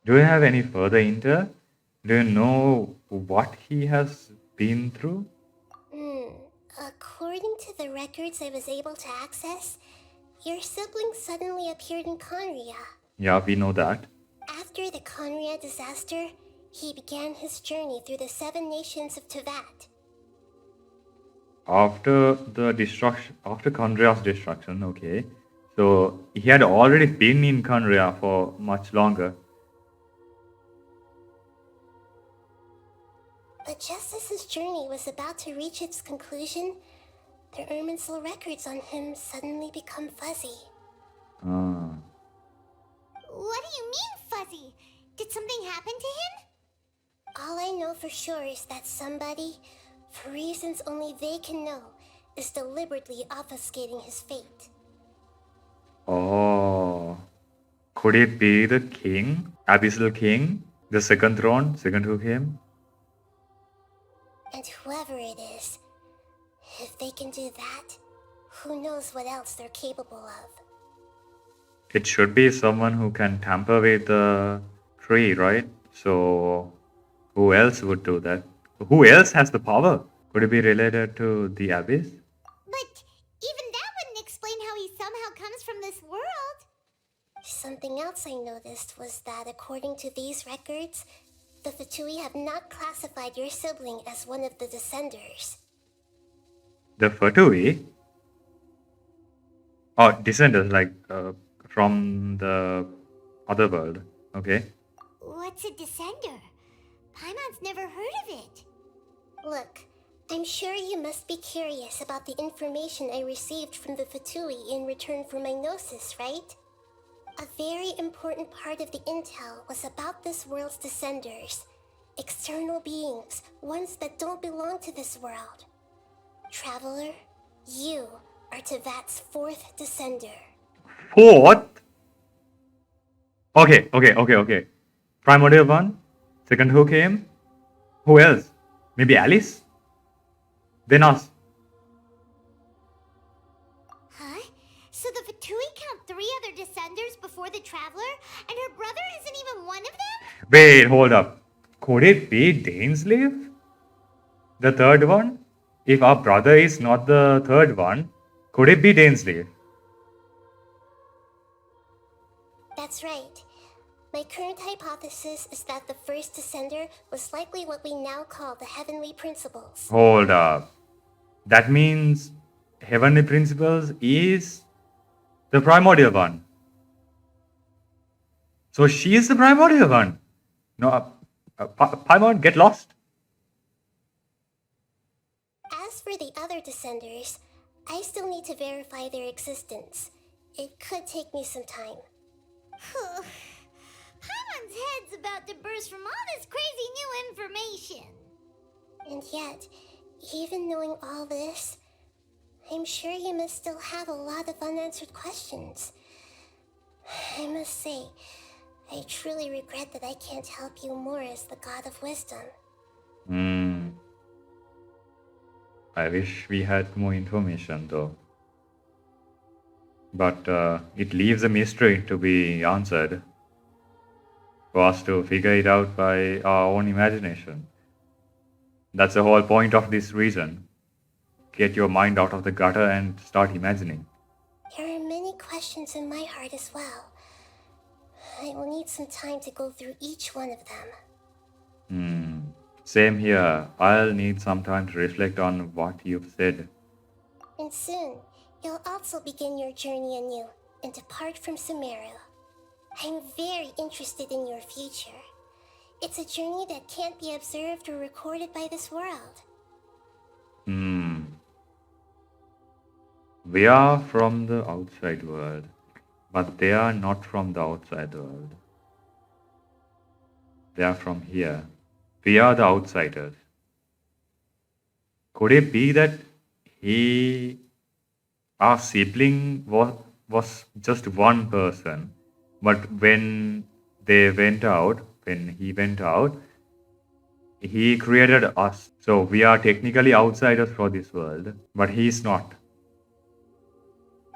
Do you have any further intel? Do you know what he has been through? According to the records I was able to access, your sibling suddenly appeared in Conria. Yeah, we know that. After the Conria disaster, he began his journey through the 7 nations of Tevat. After Conria's destruction, okay. So he had already been in Conria for much longer. But just as his journey was about to reach its conclusion, the Irminsul records on him suddenly become fuzzy. Ah. What do you mean, fuzzy? Did something happen to him? All I know for sure is that somebody, for reasons only they can know, is deliberately obfuscating his fate. Oh. Could it be the king? Abyssal King? The second throne? Second who came? And whoever it is, if they can do that, who knows what else they're capable of. It should be someone who can tamper with the tree, right? So who else would do that? Who else has the power? Could it be related to the Abyss? But even that wouldn't explain how he somehow comes from this world. Something else I noticed was that according to these records, the Fatui have not classified your sibling as one of the Descenders. The Fatui? Oh, descendants, like from the other world. Okay. What's a Descender? Paimon's never heard of it. Look, I'm sure you must be curious about the information I received from the Fatui in return for my gnosis, right? A very important part of the intel was about this world's Descenders. External beings, ones that don't belong to this world. Traveler, you are Tevat's 4th Descender. 4th? Okay. Primordial one. Second who came? Who else? Maybe Alice? Then us. Huh? So the Fatui count 3 other Descenders before the Traveler, and her brother isn't even one of them? Wait, hold up. Could it be Dainsleif? The third one? If our brother is not the third one, could it be Dainsleif? That's right. My current hypothesis is that the first Descender was likely what we now call the Heavenly Principles. Hold up. That means Heavenly Principles is the primordial one. So she is the primordial one. No, Paimon, get lost. As for the other descenders, I still need to verify their existence. It could take me some time. Paimon's head's about to burst from all this crazy new information. And yet, even knowing all this, I'm sure you must still have a lot of unanswered questions. I must say, I truly regret that I can't help you more as the God of Wisdom. I wish we had more information though. But it leaves a mystery to be answered for us to figure it out by our own imagination. That's the whole point of this reason. Get your mind out of the gutter and start imagining. There are many questions in my heart as well. I will need some time to go through each one of them. Same here. I'll need some time to reflect on what you've said. And soon, you'll also begin your journey anew and depart from Sumeru. I'm very interested in your future. It's a journey that can't be observed or recorded by this world. We are from the outside world, but they are not from the outside world. They are from here. We are the outsiders. Could it be that our sibling was just one person, but when he went out, he created us. So we are technically outsiders for this world, but he's not.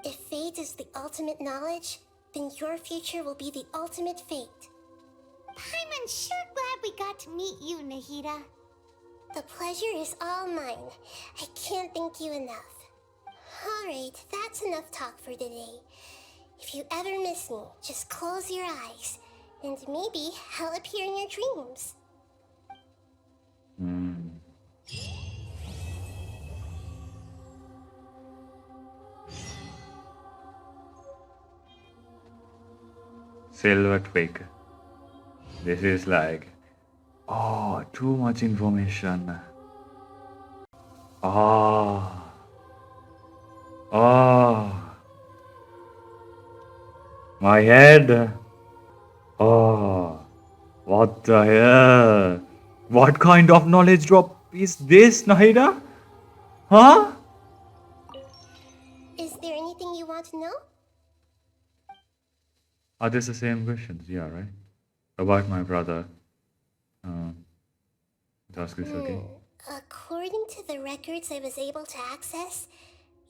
If fate is the ultimate knowledge, then your future will be the ultimate fate. Paimon's sure glad we got to meet you, Nahida. The pleasure is all mine. I can't thank you enough. Alright, that's enough talk for today. If you ever miss me, just close your eyes, and maybe I'll appear in your dreams. Silver twig. This is like, too much information. My head. What the hell? What kind of knowledge drop is this, Nahida? Huh? Is there anything you want to know? Are these the same questions? Yeah, right? About my brother. Ask this again. According to the records I was able to access,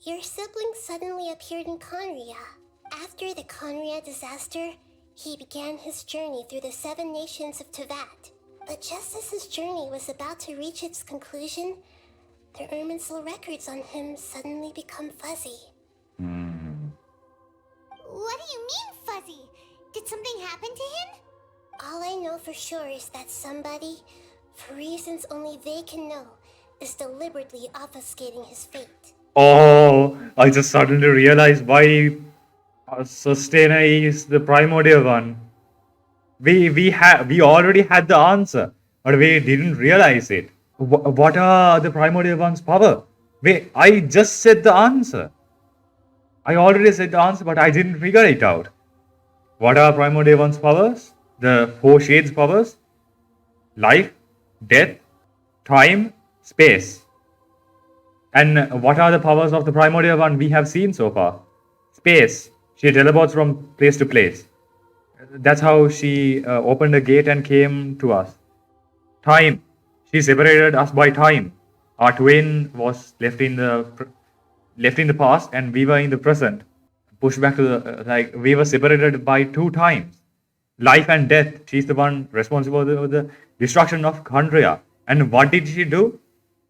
your sibling suddenly appeared in Conria. After the Conria disaster, he began his journey through the 7 nations of Tevat. But just as his journey was about to reach its conclusion, the Irminsul records on him suddenly become fuzzy. What do you mean, fuzzy? Did something happen to him? All I know for sure is that somebody, for reasons only they can know, is deliberately obfuscating his fate. I just suddenly realized why Sustainer is the primordial one. We already had the answer, but we didn't realize it. What are the primordial one's power? Wait, I just said the answer. I already said the answer, but I didn't figure it out. What are primordial one's powers? The 4 shades powers? Life, death, time, space. And what are the powers of the primordial one we have seen so far? Space. She teleports from place to place. That's how she opened a gate and came to us. Time. She separated us by time. Our twin was left in the past, and we were in the present. Pushed back to the we were separated by 2 times. Life and death. She's the one responsible for the destruction of Khandria. And what did she do?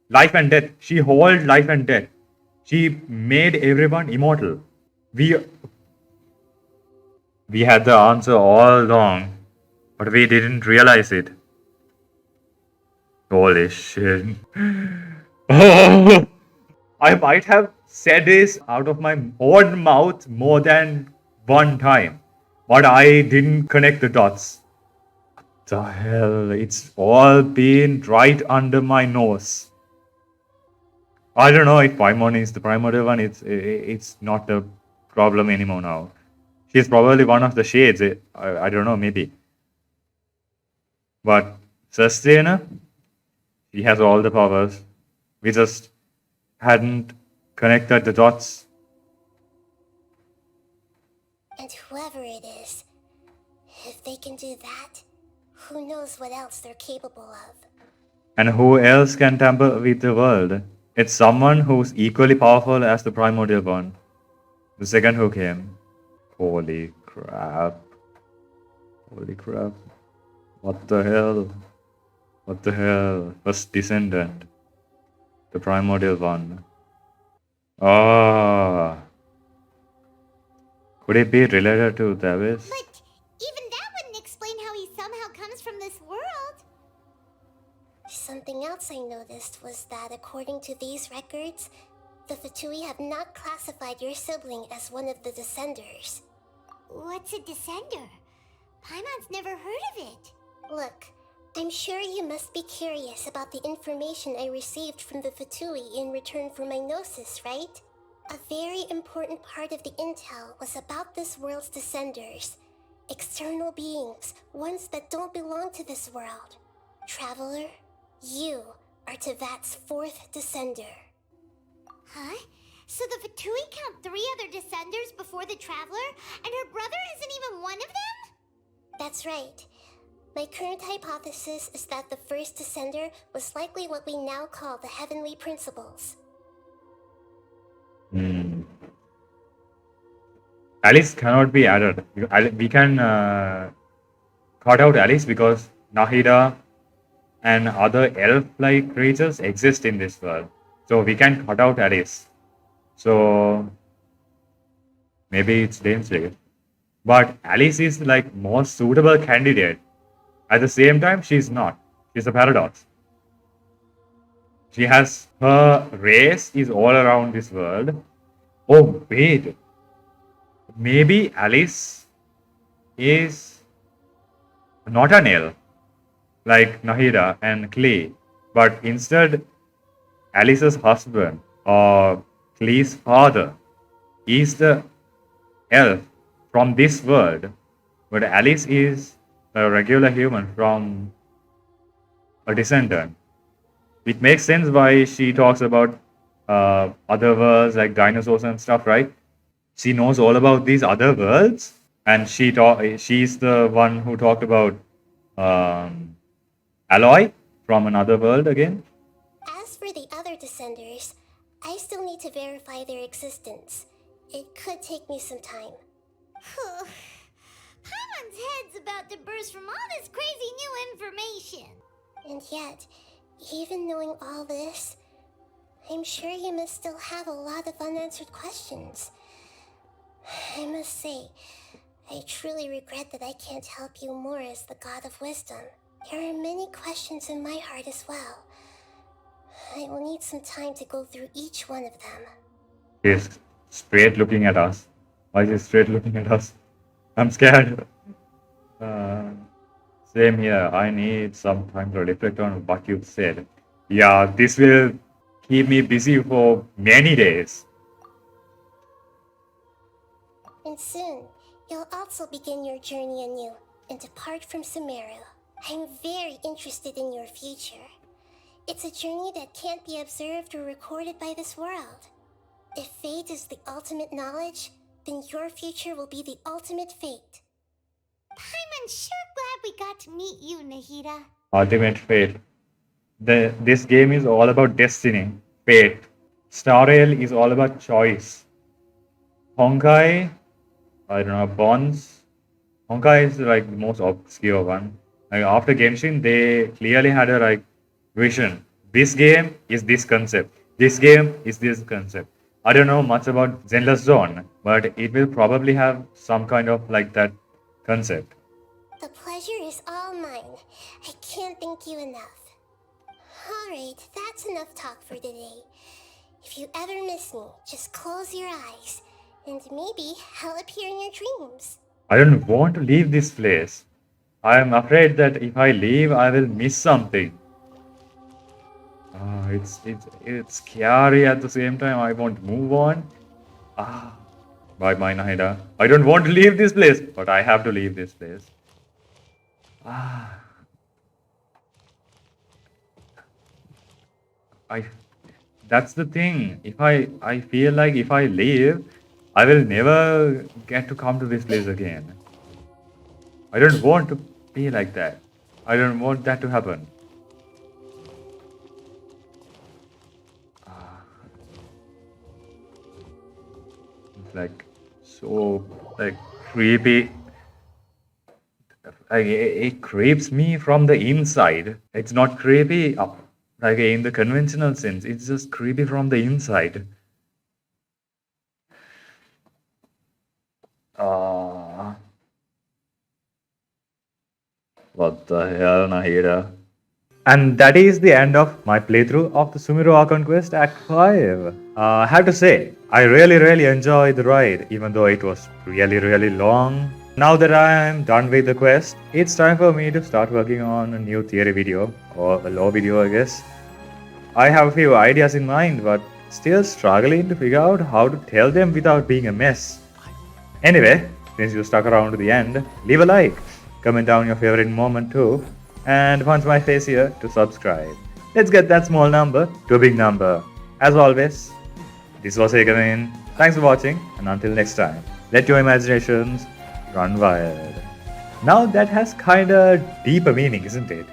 Life and death. She held life and death. She made everyone immortal. We had the answer all along, but we didn't realize it. Holy shit. I might have said this out of my own mouth more than one time, But I didn't connect the dots. What the hell? It's all been right under my nose. I don't know if Paimon is the primordial one. It's not a problem anymore now. She's probably one of the shades. I don't know, maybe. But Sustainer, he has all the powers. We just hadn't connected the dots. And whoever it is, if they can do that, who knows what else they're capable of. And who else can tamper with the world? It's someone who's equally powerful as the primordial one. The second who came. Holy crap. Holy crap. What the hell? What the hell? First descendant. The primordial one. Ah. Could it be related to the abyss? But even that wouldn't explain how he somehow comes from this world. Something else I noticed was that according to these records, the Fatui have not classified your sibling as one of the Descenders. What's a Descender? Paimon's never heard of it. Look, I'm sure you must be curious about the information I received from the Fatui in return for my gnosis, right? A very important part of the intel was about this world's Descenders. External beings, ones that don't belong to this world. Traveler, you are Tevat's fourth Descender. Huh? So the Fatui count 3 other Descenders before the Traveler, and her brother isn't even one of them? That's right. My current hypothesis is that the first Descender was likely what we now call the Heavenly Principles. Alice cannot be added. We can cut out Alice because Nahida and other elf-like creatures exist in this world. So we can cut out Alice. So maybe it's dangerous. But Alice is like most suitable candidate. At the same time, she's not. She's a paradox. She has her race is all around this world. Oh wait. Maybe Alice is not an elf like Nahida and Clay, but instead Alice's husband or Clay's father is the elf from this world, but Alice is a regular human from a descendant. It makes sense why she talks about other worlds like dinosaurs and stuff, right? She knows all about these other worlds, and she's the one who talked about Aloy from another world again. As for the other Descenders, I still need to verify their existence. It could take me some time. Paimon's head's about to burst from all this crazy new information. And yet, even knowing all this, I'm sure you must still have a lot of unanswered questions. I must say, I truly regret that I can't help you more as the God of Wisdom. There are many questions in my heart as well. I will need some time to go through each one of them. She's straight looking at us. Why is she straight looking at us? I'm scared. Same here. I need some time to reflect on what you've said. Yeah, this will keep me busy for many days. And soon, you'll also begin your journey anew and depart from Sumeru. I'm very interested in your future. It's a journey that can't be observed or recorded by this world. If fate is the ultimate knowledge, then your future will be the ultimate fate. Paimon's sure glad we got to meet you, Nahida. Ultimate fate. This game is all about destiny, fate. Star Rail is all about choice. Honkai, I don't know, Bonds. Honkai is like the most obscure one. Like after Genshin, they clearly had a like vision. This game is this concept. This game is this concept. I don't know much about Zenless Zone, but it will probably have some kind of like that concept. The pleasure is all mine. I can't thank you enough. Alright, that's enough talk for today. If you ever miss me, just close your eyes, and maybe I'll appear in your dreams. I don't want to leave this place. I am afraid that if I leave, I will miss something. It's scary at the same time. I won't move on. Bye bye, Nahida. I don't want to leave this place, but I have to leave this place. That's the thing. I feel like if I leave, I will never get to come to this place again. I don't want to be like that. I don't want that to happen. It's like so like creepy. Like it creeps me from the inside. It's not creepy up like in the conventional sense. It's just creepy from the inside. What the hell, Nahida? And that is the end of my playthrough of the Sumeru Archon Quest Act 5. I have to say, I really enjoyed the ride, even though it was really long. Now that I am done with the quest, it's time for me to start working on a new theory video, or a law video I guess. I have a few ideas in mind, but still struggling to figure out how to tell them without being a mess. Anyway, since you stuck around to the end, leave a like, comment down your favorite moment too, and punch my face here to subscribe. Let's get that small number to a big number. As always, this was Egamin. Thanks for watching, and until next time, let your imaginations run wild. Now that has kinda deeper meaning, isn't it?